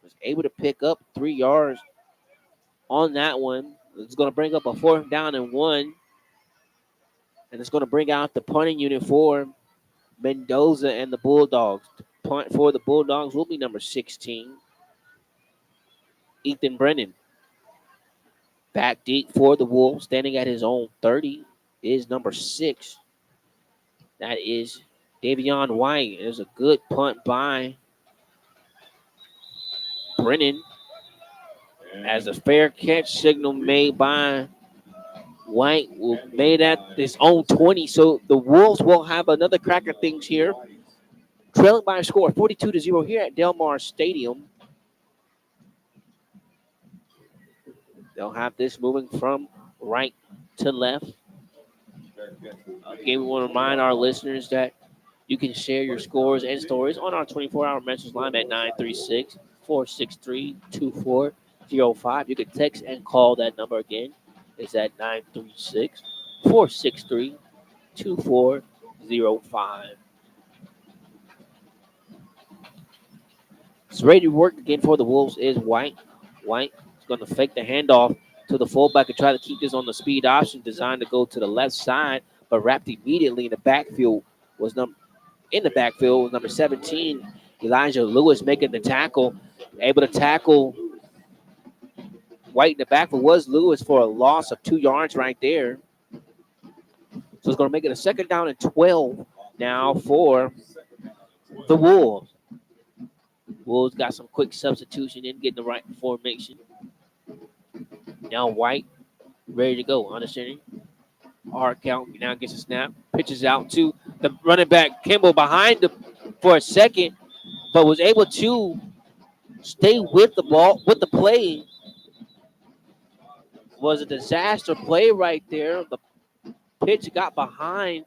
was able to pick up 3 yards on that one. It's going to bring up a 4th down and 1. And it's going to bring out the punting unit for Mendoza and the Bulldogs. The punt for the Bulldogs will be number 16, Ethan Brennan. Back deep for the Wolves, standing at his own 30, is number 6. That is Davion White. There's a good punt by Brennan as a fair catch signal made by White made at his own 20. So the Wolves will have another crack at things here. Trailing by a score 42-0 here at Del Mar Stadium. They'll have this moving from right to left. Again, we want to remind our listeners that you can share your scores and stories on our 24-hour message line at 936-463-2405. You can text and call that number again. It's at 936-463-2405. So ready to work again for the Wolves is White. White is going to fake the handoff to the fullback and try to keep this on the speed option designed to go to the left side, but wrapped immediately in the backfield was number 17, Elijah Lewis making the tackle, able to tackle White in the backfield was Lewis for a loss of 2 yards right there. So it's going to make it a second down and 12 now for the Wolves. Wolves got some quick substitution in, getting the right formation. Now White ready to go. Understanding. Hard count. Now gets a snap. Pitches out to the running back Kimball behind the for a second, but was able to stay with the ball with the play. Was a disaster play right there. The pitch got behind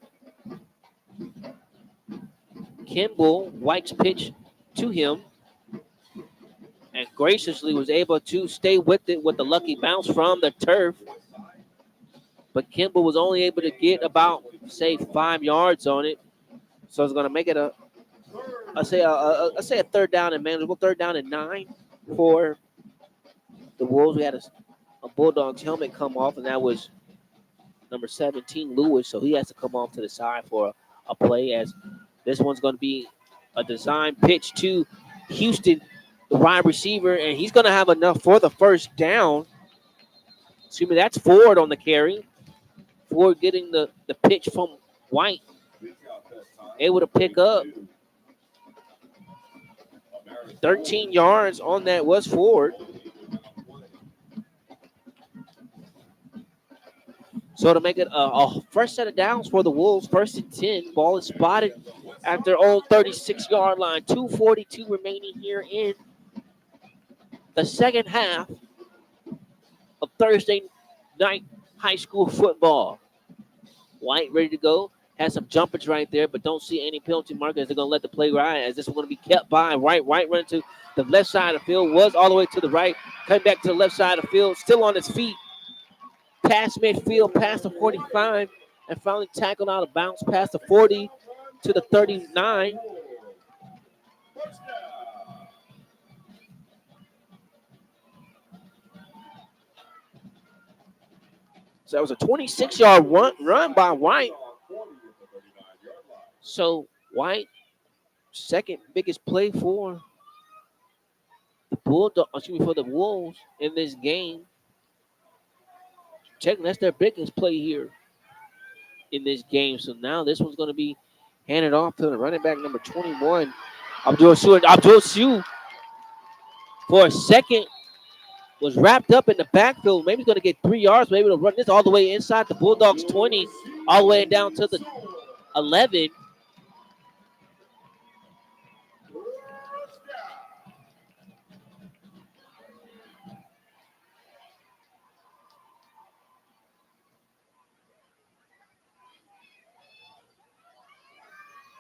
Kimball. White's pitch to him, and graciously was able to stay with it with the lucky bounce from the turf. But Kimball was only able to get about, say, 5 yards on it. So it's going to make it I say a third down and manageable, third down and 9 for the Wolves. We had a Bulldogs helmet come off, and that was number 17, Lewis. So he has to come off to the side for a play, as this one's going to be a design pitch to Houston, the wide receiver, and he's going to have enough for the first down. Excuse me, that's Ford on the carry. Ford getting the pitch from White, able to pick up 13 yards on that was Ford. So to make it a first set of downs for the Wolves, first and 10. Ball is spotted at their own 36-yard line. 2:42 remaining here in the second half of Thursday night high school football. White ready to go. Has some jumpers right there, but don't see any penalty markers. They're going to let the play ride, as this is going to be kept by White. White running to the left side of the field, was all the way to the right, coming back to the left side of the field, still on his feet. Past midfield, past the 45, and finally tackled out of bounds past the 40 to the 39. So that was a 26-yard run by White. So White, second biggest play for for the Wolves in this game. Technically, that's their biggest play here in this game. So now this one's going to be handed off to the running back number 21, Abdul Sue for a second was wrapped up in the backfield. Maybe he's going to get 3 yards. Maybe he'll run this all the way inside the Bulldogs 20, all the way down to the 11.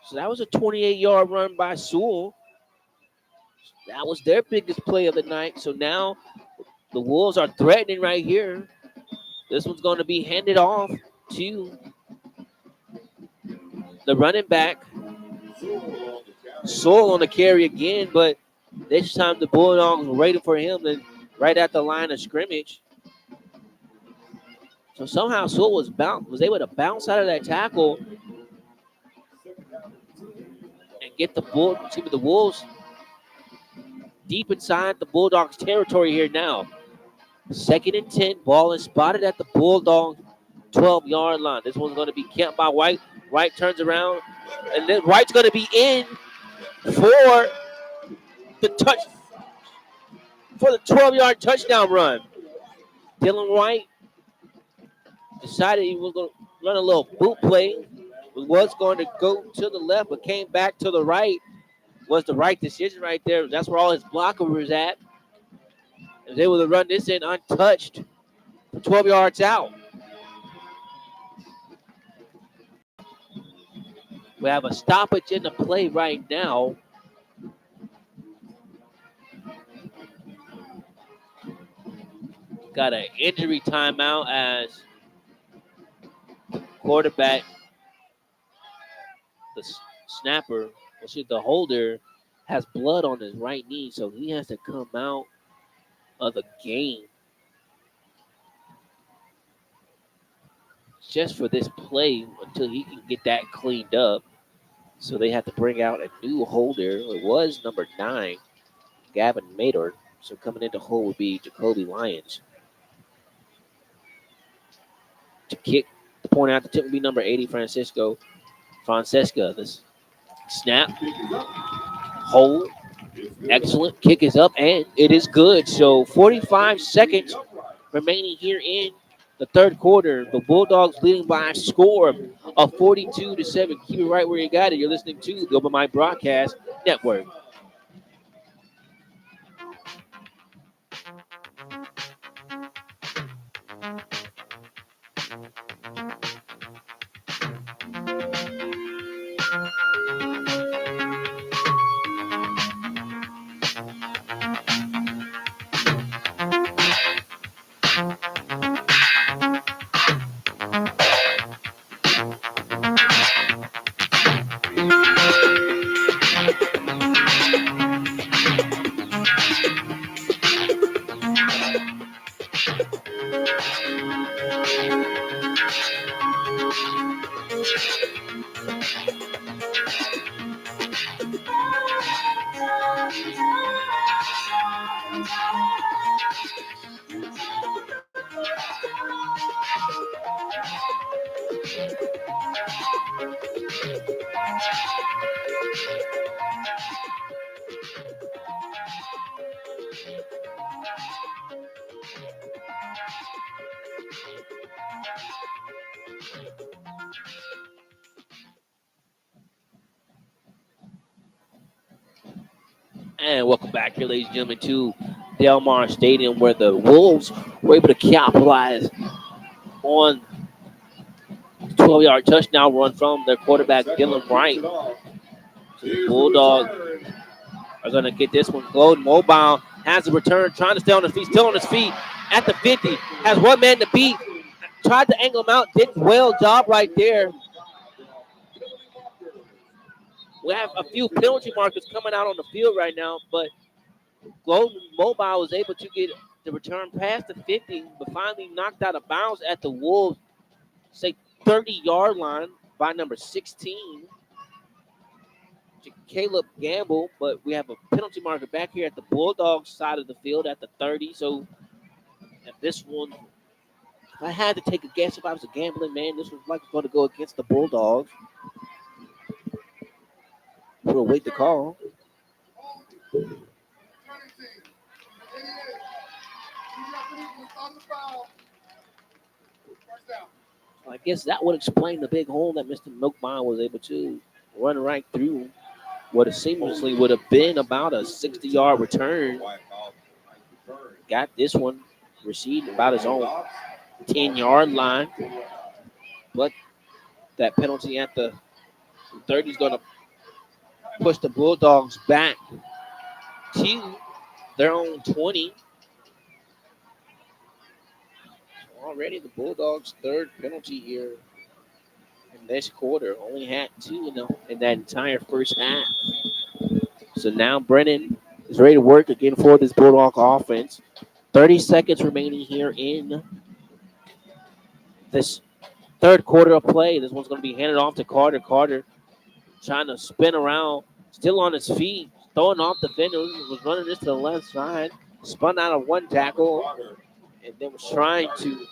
So that was a 28-yard run by Sewell. That was their biggest play of the night. So now the Wolves are threatening right here. This one's going to be handed off to the running back. Sewell on the carry again, but this time the Bulldogs were waiting for him right at the line of scrimmage. So somehow Sewell was able to bounce out of that tackle and get the Wolves deep inside the Bulldogs territory here now. Second and 10, ball is spotted at the Bulldogs 12-yard line. This one's going to be kept by White. White turns around, and then White's going to be in for the 12-yard touchdown run. Dylan White decided he was going to run a little boot play. He was going to go to the left, but came back to the right. Was the right decision right there. That's where all his blocker was at. He was able to run this in untouched for 12 yards out. We have a stoppage in the play right now. Got an injury timeout as quarterback, the snapper, the holder, has blood on his right knee, so he has to come out of the game just for this play until he can get that cleaned up. So they have to bring out a new holder. It was number 9, Gavin Maynard. So coming in to hold would be Jacoby Lyons. To kick the point out, the tip would be number 80, Francesca. This snap, hold, Excellent. Kick is up and it is good. So 45 seconds remaining here in the third quarter. The Bulldogs leading by a score of 42-7. Keep it right where you got it. You're listening to the Open Mic Broadcast Network. And welcome back here, ladies and gentlemen, to Del Mar Stadium, where the Wolves were able to capitalize on the 12-yard touchdown run from their quarterback, Dylan Wright. So the Bulldogs are going to get this one. Golden Mobile has the return, trying to stay on his feet, still on his feet at the 50. Has one man to beat. Tried to angle him out, did well job right there. We have a few penalty markers coming out on the field right now, but Golden Mobile was able to get the return past the 50, but finally knocked out of bounds at the Wolves, say 30-yard line by number 16, Caleb Gamble. But we have a penalty marker back here at the Bulldogs side of the field at the 30. So at this one, if I had to take a guess, if I was a gambling man, this was likely going to go against the Bulldogs. We'll wait the call. I guess that would explain the big hole that Mr. Milkbine was able to run right through what seamlessly would have been about a 60-yard return. Got this one received about his own 10-yard line. But that penalty at the 30 is going to push the Bulldogs back to their own 20. Already the Bulldogs' third penalty here in this quarter. Only had two in that entire first half. So now Brennan is ready to work again for this Bulldog offense. 30 seconds remaining here in this third quarter of play. This one's going to be handed off to Carter. Carter trying to spin around, still on his feet, throwing off the defender. Was running this to the left side, spun out of one tackle, and then was trying to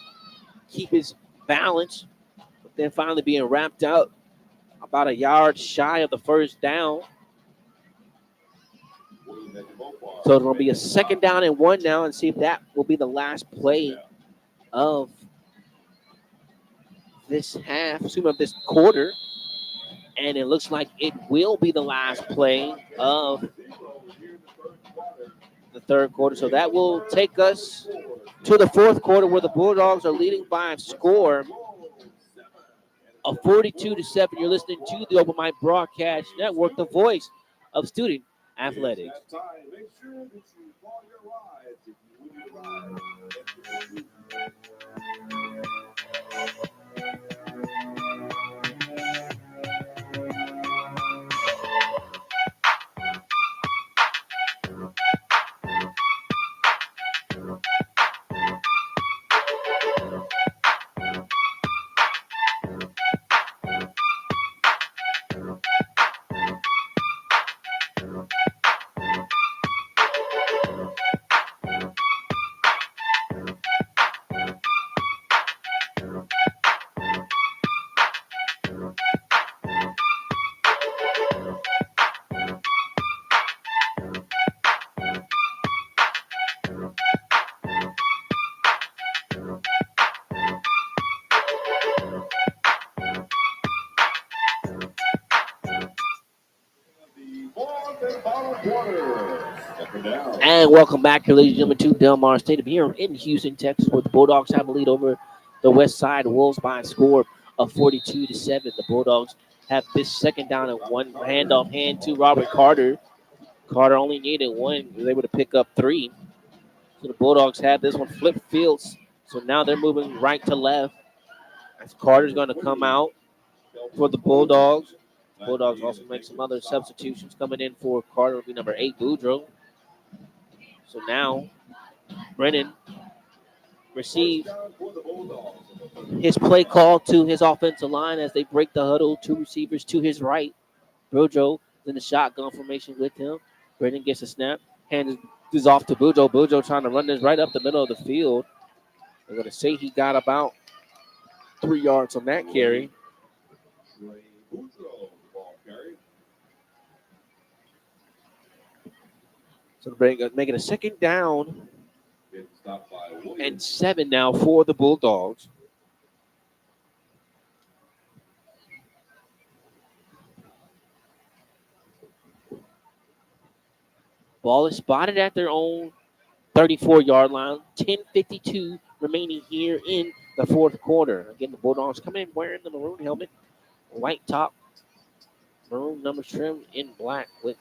keep his balance, but then finally being wrapped out about a yard shy of the first down. So it's going to be a second down and one now, and see if that will be the last play of this half, of this quarter. And it looks like it will be the last play of the third quarter. So that will take us to the fourth quarter, where the Bulldogs are leading by a score of 42-7. You're listening to the Open Mic Broadcast Network, the voice of student athletics. And welcome back here, ladies and gentlemen, to Delmar Stadium here in Houston, Texas, where the Bulldogs have a lead over the Westside Wolves by a score of 42-7. The Bulldogs have this second down and one handoff hand to Robert Carter. Carter only needed one, was able to pick up three. So the Bulldogs had this one flip fields. So now they're moving right to left. As Carter's going to come out for the Bulldogs. Bulldogs also make some other substitutions coming in for Carter will be number 8, Boudreaux. So now Brennan receives his play call to his offensive line as they break the huddle. 2 receivers to his right. Boudreaux is in the shotgun formation with him. Brennan gets a snap. Hands is off to Boudreaux. Boudreaux trying to run this right up the middle of the field. They're going to say he got about 3 yards on that carry. So making a second down and 7 now for the Bulldogs. Ball is spotted at their own 34-yard line. 10:52 remaining here in the fourth quarter. Again, the Bulldogs come in wearing the maroon helmet, white top, maroon numbers trimmed in black with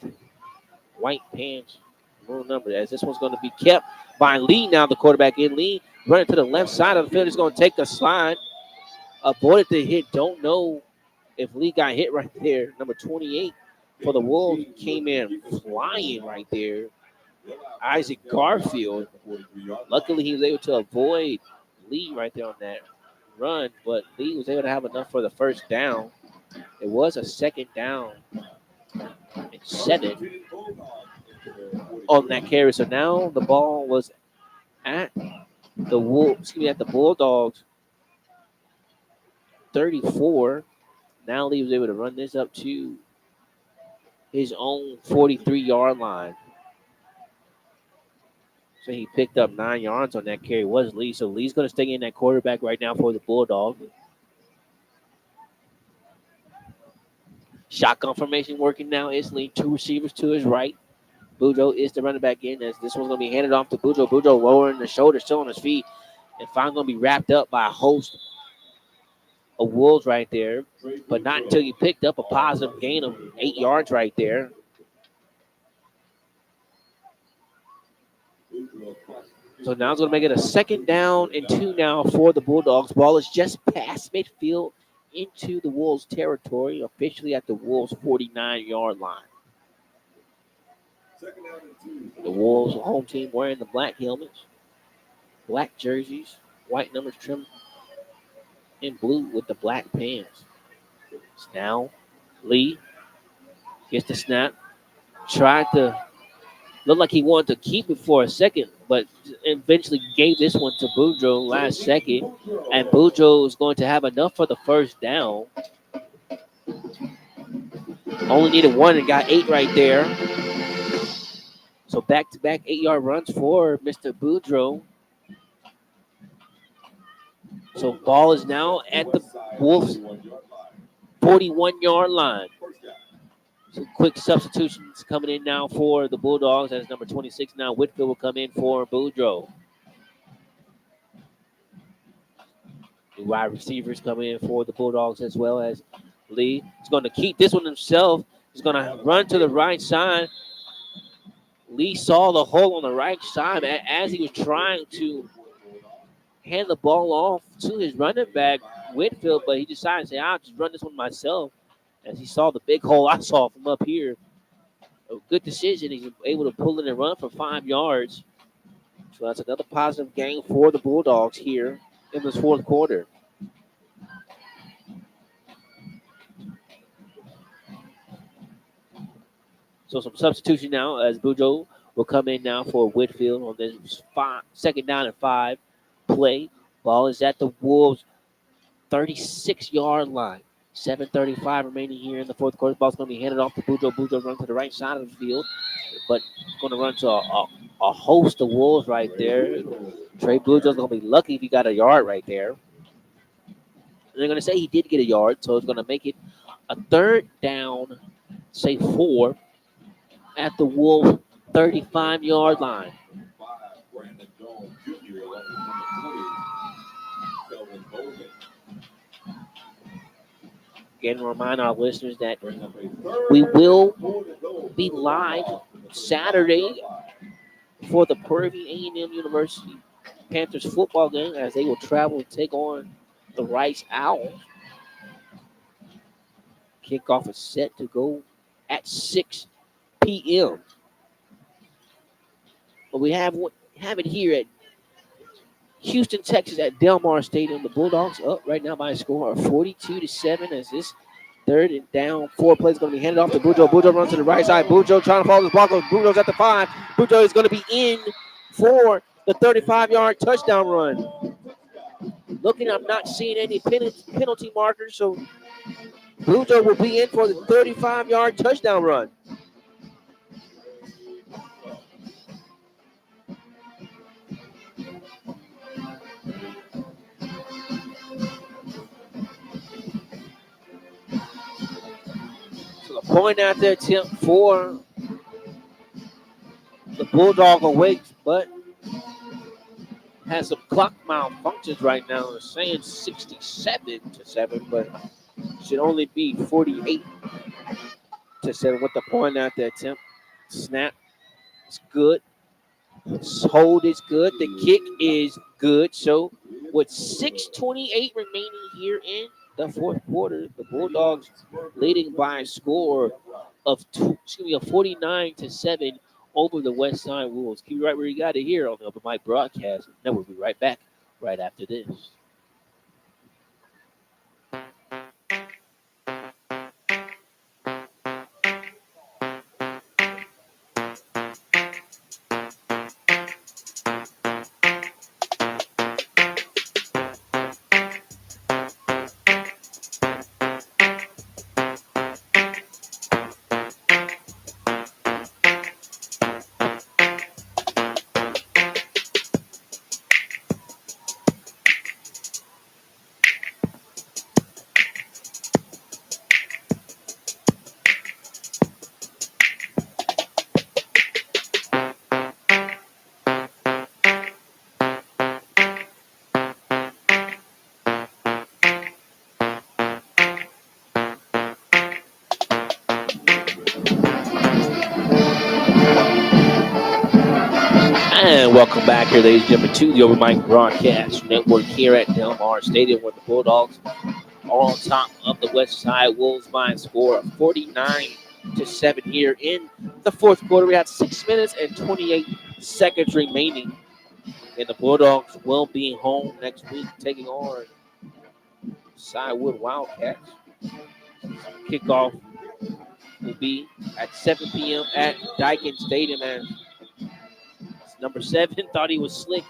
white pants, maroon number. As this one's going to be kept by Lee now, the quarterback in. Lee running to the left side of the field. He's going to take a slide. Avoided the hit. Don't know if Lee got hit right there. Number 28 for the Wolves came in flying right there. Isaac Garfield. Luckily, he was able to avoid Lee right there on that run, but Lee was able to have enough for the first down. It was a second down and 7 on that carry. So now the ball was at at the Bulldogs 34. Now Lee was able to run this up to his own 43-yard line. So he picked up 9 yards on that carry. Was Lee. So Lee's going to stay in that quarterback right now for the Bulldogs. Shotgun formation working now. It's Lee. 2 receivers to his right. Boudreaux is the running back in as this one's going to be handed off to Boudreaux. Boudreaux lowering the shoulder, still on his feet. And finally going to be wrapped up by a host of Wolves right there. But not until he picked up a positive gain of 8 yards right there. So now it's going to make it a second down and 2 now for the Bulldogs. Ball is just past midfield into the Wolves' territory, officially at the Wolves' 49-yard line. The Wolves' home team wearing the black helmets, black jerseys, white numbers trimmed in blue with the black pants. Now Lee gets the snap, tried to look like he wanted to keep it for a second, but eventually gave this one to Boudreaux last second. And Boudreaux is going to have enough for the first down. Only needed 1 and got 8 right there. So back-to-back 8-yard runs for Mr. Boudreaux. So ball is now at the Wolves' 41-yard line. Some quick substitutions coming in now for the Bulldogs. As number 26 now, Whitfield will come in for Boudreaux. The wide receivers coming in for the Bulldogs as well as Lee. He's going to keep this one himself. He's going to run to the right side. Lee saw the hole on the right side as he was trying to hand the ball off to his running back, Whitfield, but he decided to say, I'll just run this one myself. As he saw the big hole I saw from up here. A good decision. He's able to pull it and run for 5 yards. So that's another positive gain for the Bulldogs here in this fourth quarter. So some substitution now as Boudreaux will come in now for Whitfield on this second down and 5 play. Ball is at the Wolves' 36-yard line. 7:35 remaining here in the fourth quarter. Ball's going to be handed off to Bujo. Bujo run to the right side of the field, but going to run to a host of Wolves right there. Trey Bujo's going to be lucky if he got a yard right there. They're going to say he did get a yard, so it's going to make it a third down, say 4, at the Wolves 35-yard line. Again, remind our listeners that we will be live Saturday for the Prairie A&M University Panthers football game as they will travel and take on the Rice Owls. Kickoff is set to go at 6 p.m. But we have it here at Houston, Texas, at Del Mar Stadium. The Bulldogs up right now by a score of 42-7 as this third and down 4 plays going to be handed off to Bujo. Bujo runs to the right side. Bujo trying to follow this block. Bujo's at the 5. Bujo is going to be in for the 35-yard touchdown run. Looking, I'm not seeing any penalty markers, so Bujo will be in for the 35-yard touchdown run. So the point out there attempt for the Bulldog awaits, but has some clock malfunctions right now. It's saying 67-7, but should only be 48-7 with the point out there attempt. Snap is good. Hold is good. The kick is good. So with 6:28 remaining here in the fourth quarter, the Bulldogs leading by a score of 49-7 over the Westside Wolves. Keep it right where you got it here on the Open Mic broadcast. Then we'll be right back right after this. And welcome back here, ladies and gentlemen, to the Over Mike Broadcast Network here at Del Mar Stadium, where the Bulldogs are on top of the West Side Wolves by a score of 49-7 here in the fourth quarter. We have 6 minutes and 28 seconds remaining, and the Bulldogs will be home next week taking on Sidewood Wildcats. Kickoff will be at 7 p.m. at Daikin Stadium, and number 7 thought he was slick.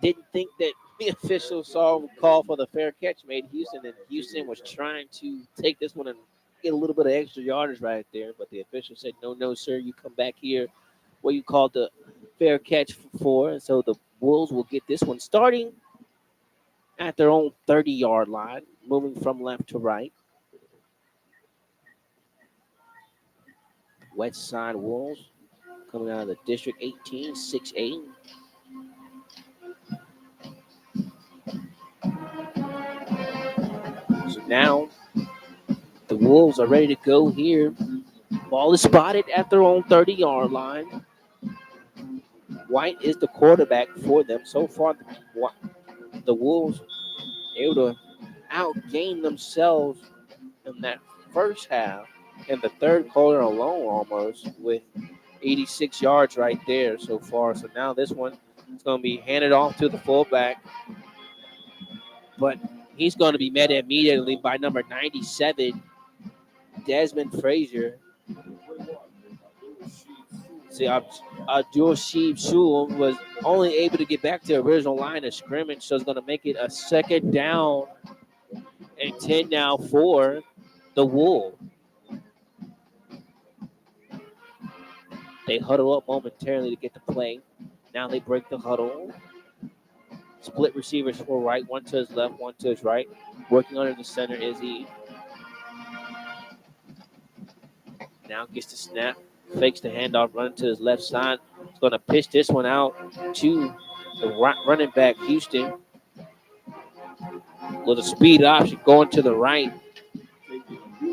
Didn't think that the official saw call for the fair catch made Houston, and Houston was trying to take this one and get a little bit of extra yardage right there. But the official said, no, sir, you come back here what you called the fair catch for. And so the Wolves will get this one starting at their own 30-yard line, moving from left to right. West Side Wolves coming out of the District 18, 6A. So now the Wolves are ready to go here. Ball is spotted at their own 30-yard line. White is the quarterback for them. So far, the Wolves able to outgain themselves in that first half, in the third quarter alone almost, with 86 yards right there so far. So now this one is going to be handed off to the fullback, but he's going to be met immediately by number 97, Desmond Frazier. See, Abdul Sheeb Shul was only able to get back to the original line of scrimmage, so it's going to make it a second down and 10 now for the Wolves. They huddle up momentarily to get the play. Now they break the huddle. Split receivers for right, one to his left, one to his right. Working under the center is he. Now gets the snap, fakes the handoff, running to his left side. He's going to pitch this one out to the running back, Houston, with a speed option going to the right.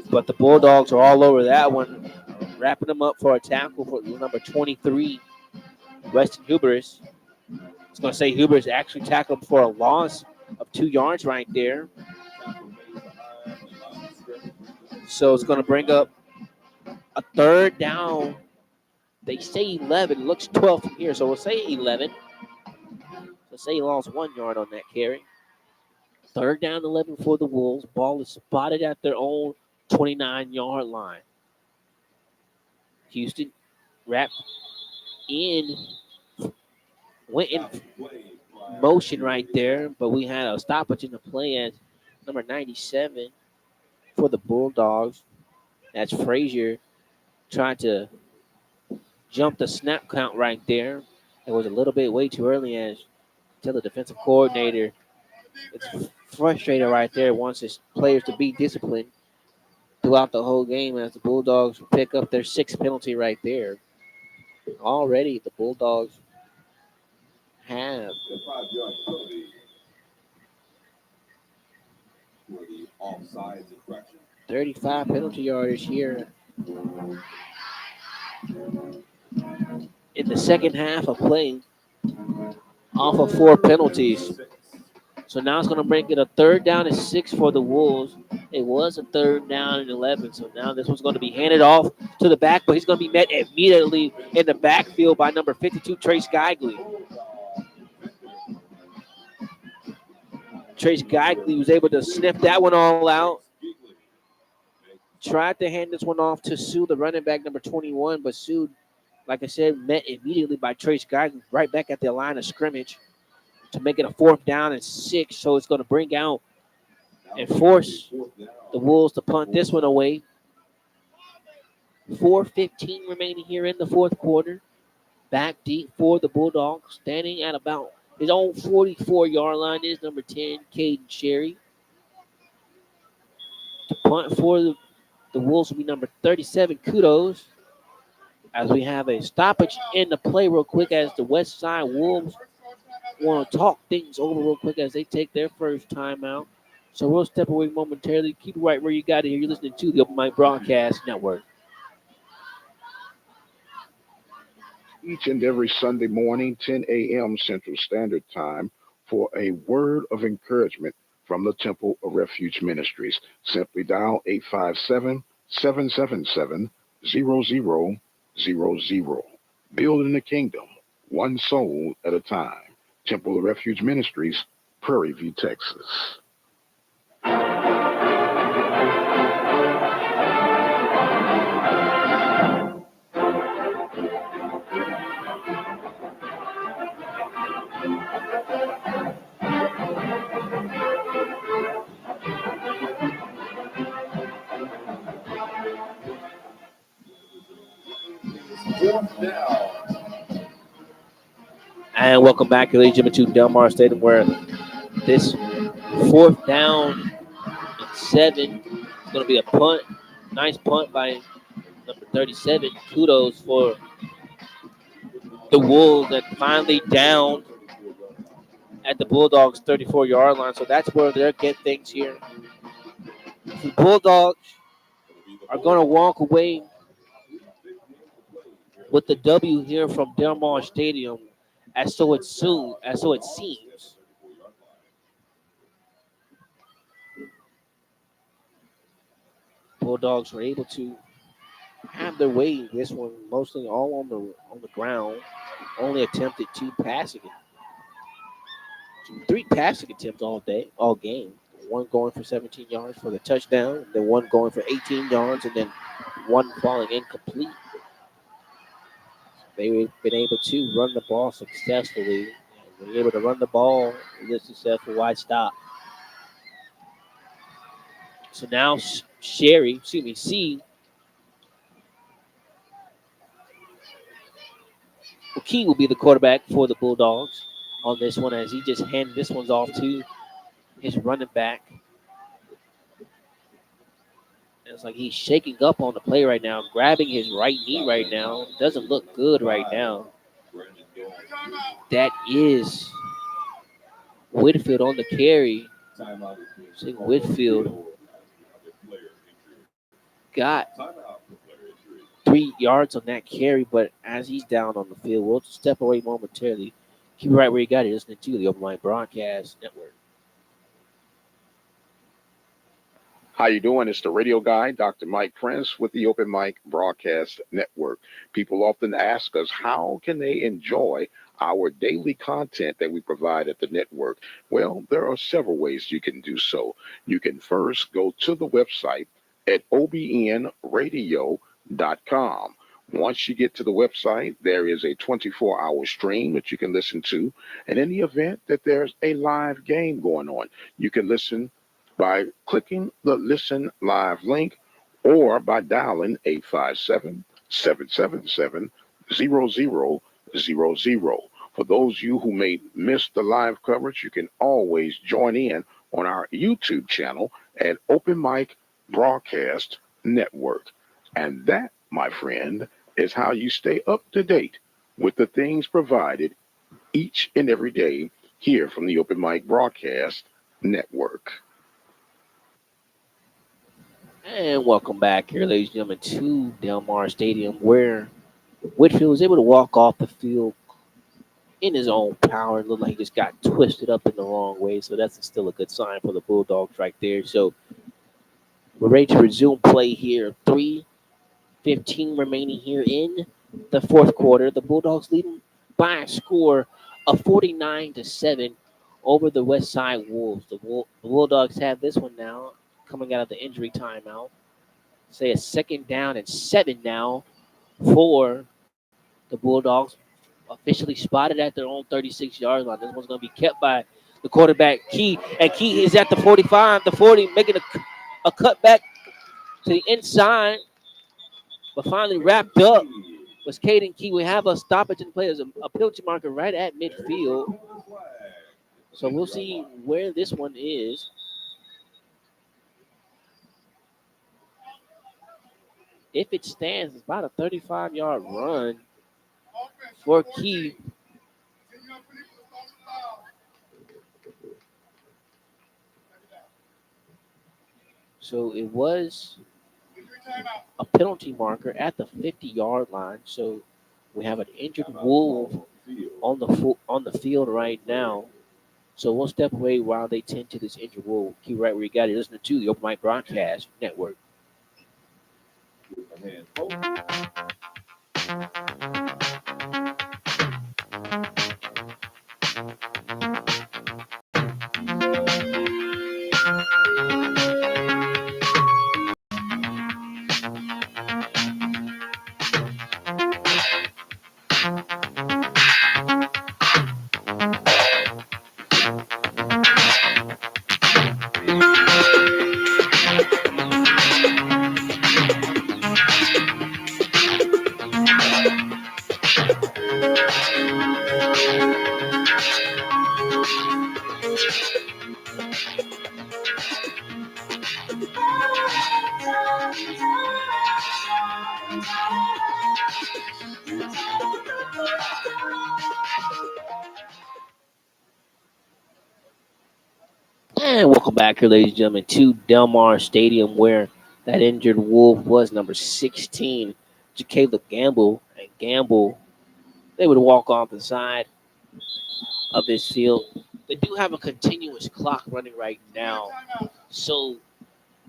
But the Bulldogs are all over that one, wrapping them up for a tackle for number 23, Weston Hubers. I was going to say Hubers actually tackled him for a loss of 2 yards right there. So it's going to bring up a third down. They say 11. It looks 12 from here, so we'll say 11. So say he lost 1 yard on that carry. Third down 11 for the Wolves. Ball is spotted at their own 29-yard line. Houston wrapped in, went in motion right there, but we had a stoppage in the play as number 97 for the Bulldogs. That's Frazier trying to jump the snap count right there. It was a little bit way too early as tell the defensive coordinator it's frustrated right there, wants his players to be disciplined throughout the whole game as the Bulldogs pick up their 6th penalty right there. Already the Bulldogs have 35 penalty yardage here in the second half of playing off of 4 penalties. So now it's going to make it a third down and 6 for the Wolves. It was a third down and 11. So now this one's going to be handed off to the back, but he's going to be met immediately in the backfield by number 52, Trace Geigley. Trace Geigley was able to sniff that one all out. Tried to hand this one off to Sue, the running back, number 21, but Sue, like I said, met immediately by Trace Geigley right back at the line of scrimmage to make it a 4th down and 6. So it's going to bring out and force the Wolves to punt this one away. 4:15 remaining here in the 4th quarter. Back deep for the Bulldogs, standing at about his own 44-yard line is number 10, Caden Sherry. The punt for the Wolves will be number 37, Kudos. As we have a stoppage in the play real quick as the Westside Wolves want to talk things over real quick as they take their first timeout. So we'll step away momentarily. Keep it right where you got it here. You're listening to the Open Mic Broadcast Network. Each and every Sunday morning, 10 a.m. Central Standard Time, for a word of encouragement from the Temple of Refuge Ministries. Simply dial 857-777-0000. Building the kingdom, one soul at a time. Temple of Refuge Ministries, Prairie View, Texas. And welcome back, ladies and gentlemen, to Delmar Stadium, where this 4th down and 7 is going to be a punt. Nice punt by number 37. Kudos for the Wolves that finally down at the Bulldogs' 34-yard line. So that's where they'll get things here. The Bulldogs are going to walk away with the W here from Delmar Stadium, as so it seems. Bulldogs were able to have their way this one, mostly all on the ground. Only attempted 2 passing, 3 passing attempts all game. One going for 17 yards for the touchdown, then one going for 18 yards, and then one falling incomplete. They've been able to run the ball successfully. And when you're able to run the ball, you're successful. Why stop? So now Sherry, excuse me, C, Key will be the quarterback for the Bulldogs on this one as he just handed this one's off to his running back. It's like he's shaking up on the play right now, grabbing his right knee right now. Doesn't look good right now. That is Whitfield on the carry. I think Whitfield got 3 yards on that carry, but as he's down on the field, we'll step away momentarily. Keep it right where you got it, listening to the Open Line Broadcast Network. How you doing? It's the radio guy, Dr. Mike Prince with the Open Mic Broadcast Network. People often ask us how can they enjoy our daily content that we provide at the network. Well, there are several ways you can do so. You can first go to the website at obnradio.com. Once you get to the website, there is a 24-hour stream that you can listen to. And in the event that there's a live game going on, you can listen by clicking the Listen Live link or by dialing 857-777-0000. For those of you who may miss the live coverage, you can always join in on our YouTube channel at Open Mic Broadcast Network. And that, my friend, is how you stay up to date with the things provided each and every day here from the Open Mic Broadcast Network. And welcome back here, ladies and gentlemen, to Del Mar Stadium, where Whitfield was able to walk off the field in his own power. It looked like he just got twisted up in the wrong way. So that's still a good sign for the Bulldogs right there. So we're ready to resume play here. 3:15 remaining here in the fourth quarter. The Bulldogs leading by a score of 49-7 over the Westside Wolves. The Bulldogs have this one now coming out of the injury timeout. Say a 2nd down and 7 now for the Bulldogs, officially spotted at their own 36-yard line. This one's going to be kept by the quarterback, Key. And Key is at the 45, the 40, making a cutback to the inside, but finally wrapped up was Caden Key. We have a stoppage in play as a penalty marker right at midfield. So we'll see where this one is. If it stands, it's about a 35-yard run for Key. So it was a penalty marker at the 50-yard line. So we have an injured Wolf on the field right now. So we'll step away while they tend to this injured Wolf. Keep right where you got it. Listening to the Open Mic Broadcast Network. And welcome back here, ladies and gentlemen, to Del Mar Stadium, where that injured Wolf was number 16, Caleb Gamble. And Gamble, they would walk off the side of this field. They do have a continuous clock running right now. So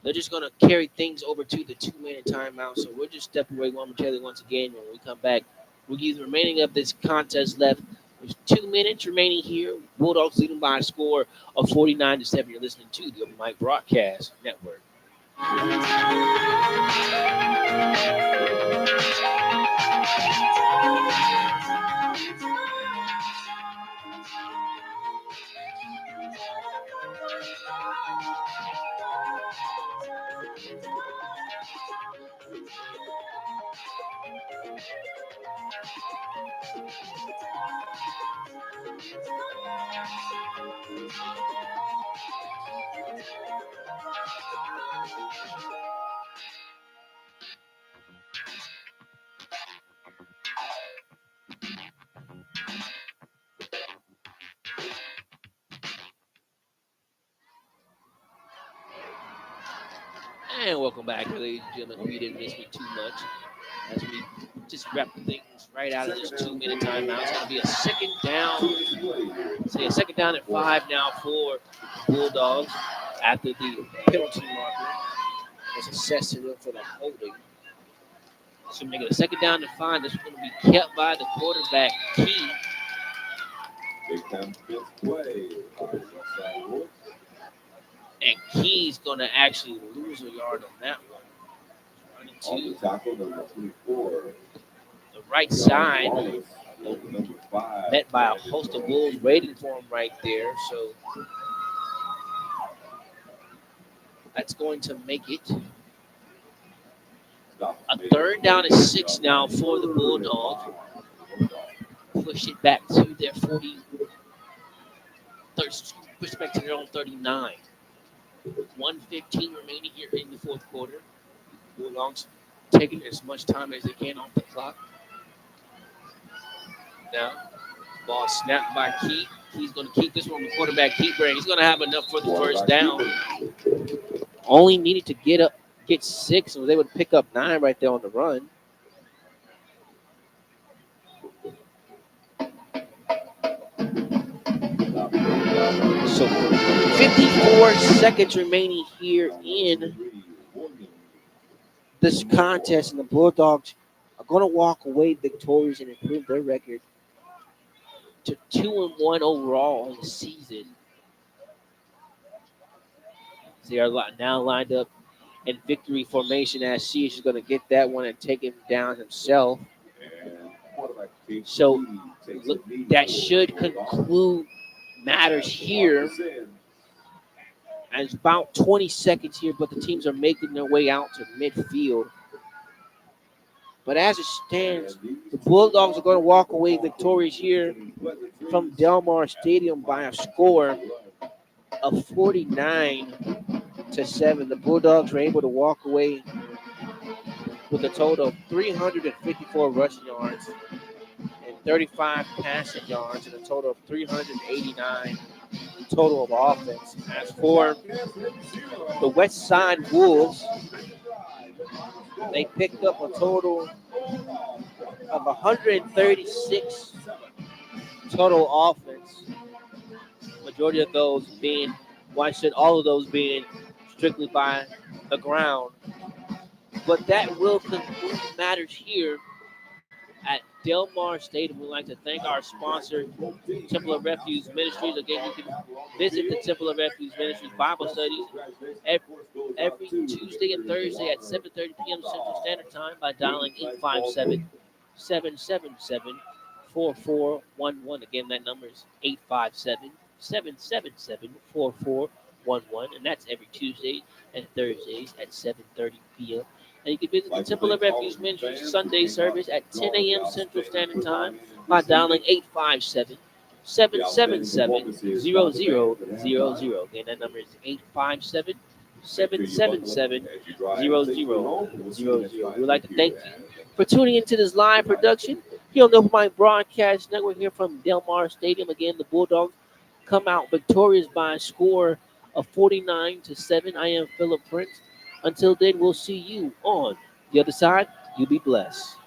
they're just going to carry things over to the 2-minute timeout. So we'll just step away momentarily once again. When we come back, we'll give the remaining of this contest left. There's 2 minutes remaining here. Bulldogs leading by a score of 49-7. You're listening to the Open Mic Broadcast Network. And welcome back, ladies and gentlemen. Hope you didn't miss me too much as we just wrap things right out of this 2 minute timeout. It's going to be a second down. Say a second down at 5 now for Bulldogs after the penalty marker was assessed to them for the holding. So make it a second down and 5. This is going to be kept by the quarterback, Key. Big time defense play by Westside Wolves. And Key's going to actually lose a yard on that one. Running On the to tackle, number 24. the right John side, Wallace, number 5. met by a host of Wolves waiting for him right there. So that's going to make it a third down and 6 now for the Bulldogs. Push it back to their 40. Push it back to their own 39. 1:15 remaining here in the fourth quarter. Bulldogs taking as much time as they can off the clock. Now, ball snapped by Key. He's going to keep this one with quarterback keeper, and he's going to have enough for the first down. Only needed to get 6, and they would pick up 9 right there on the run. So 54 seconds remaining here in this contest, and the Bulldogs are going to walk away victorious and improve their record to 2-1 overall in the season. They are now lined up in victory formation as Sheesh is going to get that one and take him down himself. So look, that should conclude matters here. And it's about 20 seconds here, but the teams are making their way out to midfield. But as it stands, the Bulldogs are going to walk away victorious here from Delmar Stadium by a score of 49-7. The Bulldogs were able to walk away with a total of 354 rushing yards and 35 passing yards, and a total of 389 total of offense. As for the Westside Wolves, they picked up a total of 136 total offense. Majority of those being, why should all of those being strictly by the ground? But that will conclude matters here at Delmar Stadium. We'd like to thank our sponsor, Temple of Refuge Ministries. Again, you can visit the Temple of Refuge Ministries Bible studies every Tuesday and Thursday at 7:30 p.m. Central Standard Time by dialing 857-777-4411. Again, that number is 857-777-4411, and that's every Tuesday and Thursdays at 7:30 p.m. And you can visit the Temple of Refuge Ministries Sunday service at 10 a.m. Central Standard Time by dialing 857-777-0000. Again, that number is 857-777-0000. We'd like to thank you for tuning into this live production here on the Open Mic Broadcast Network here from Delmar Stadium. Again, the Bulldogs come out victorious by a score of 49-7. I am Philip Prince. Until then, we'll see you on the other side. You be blessed.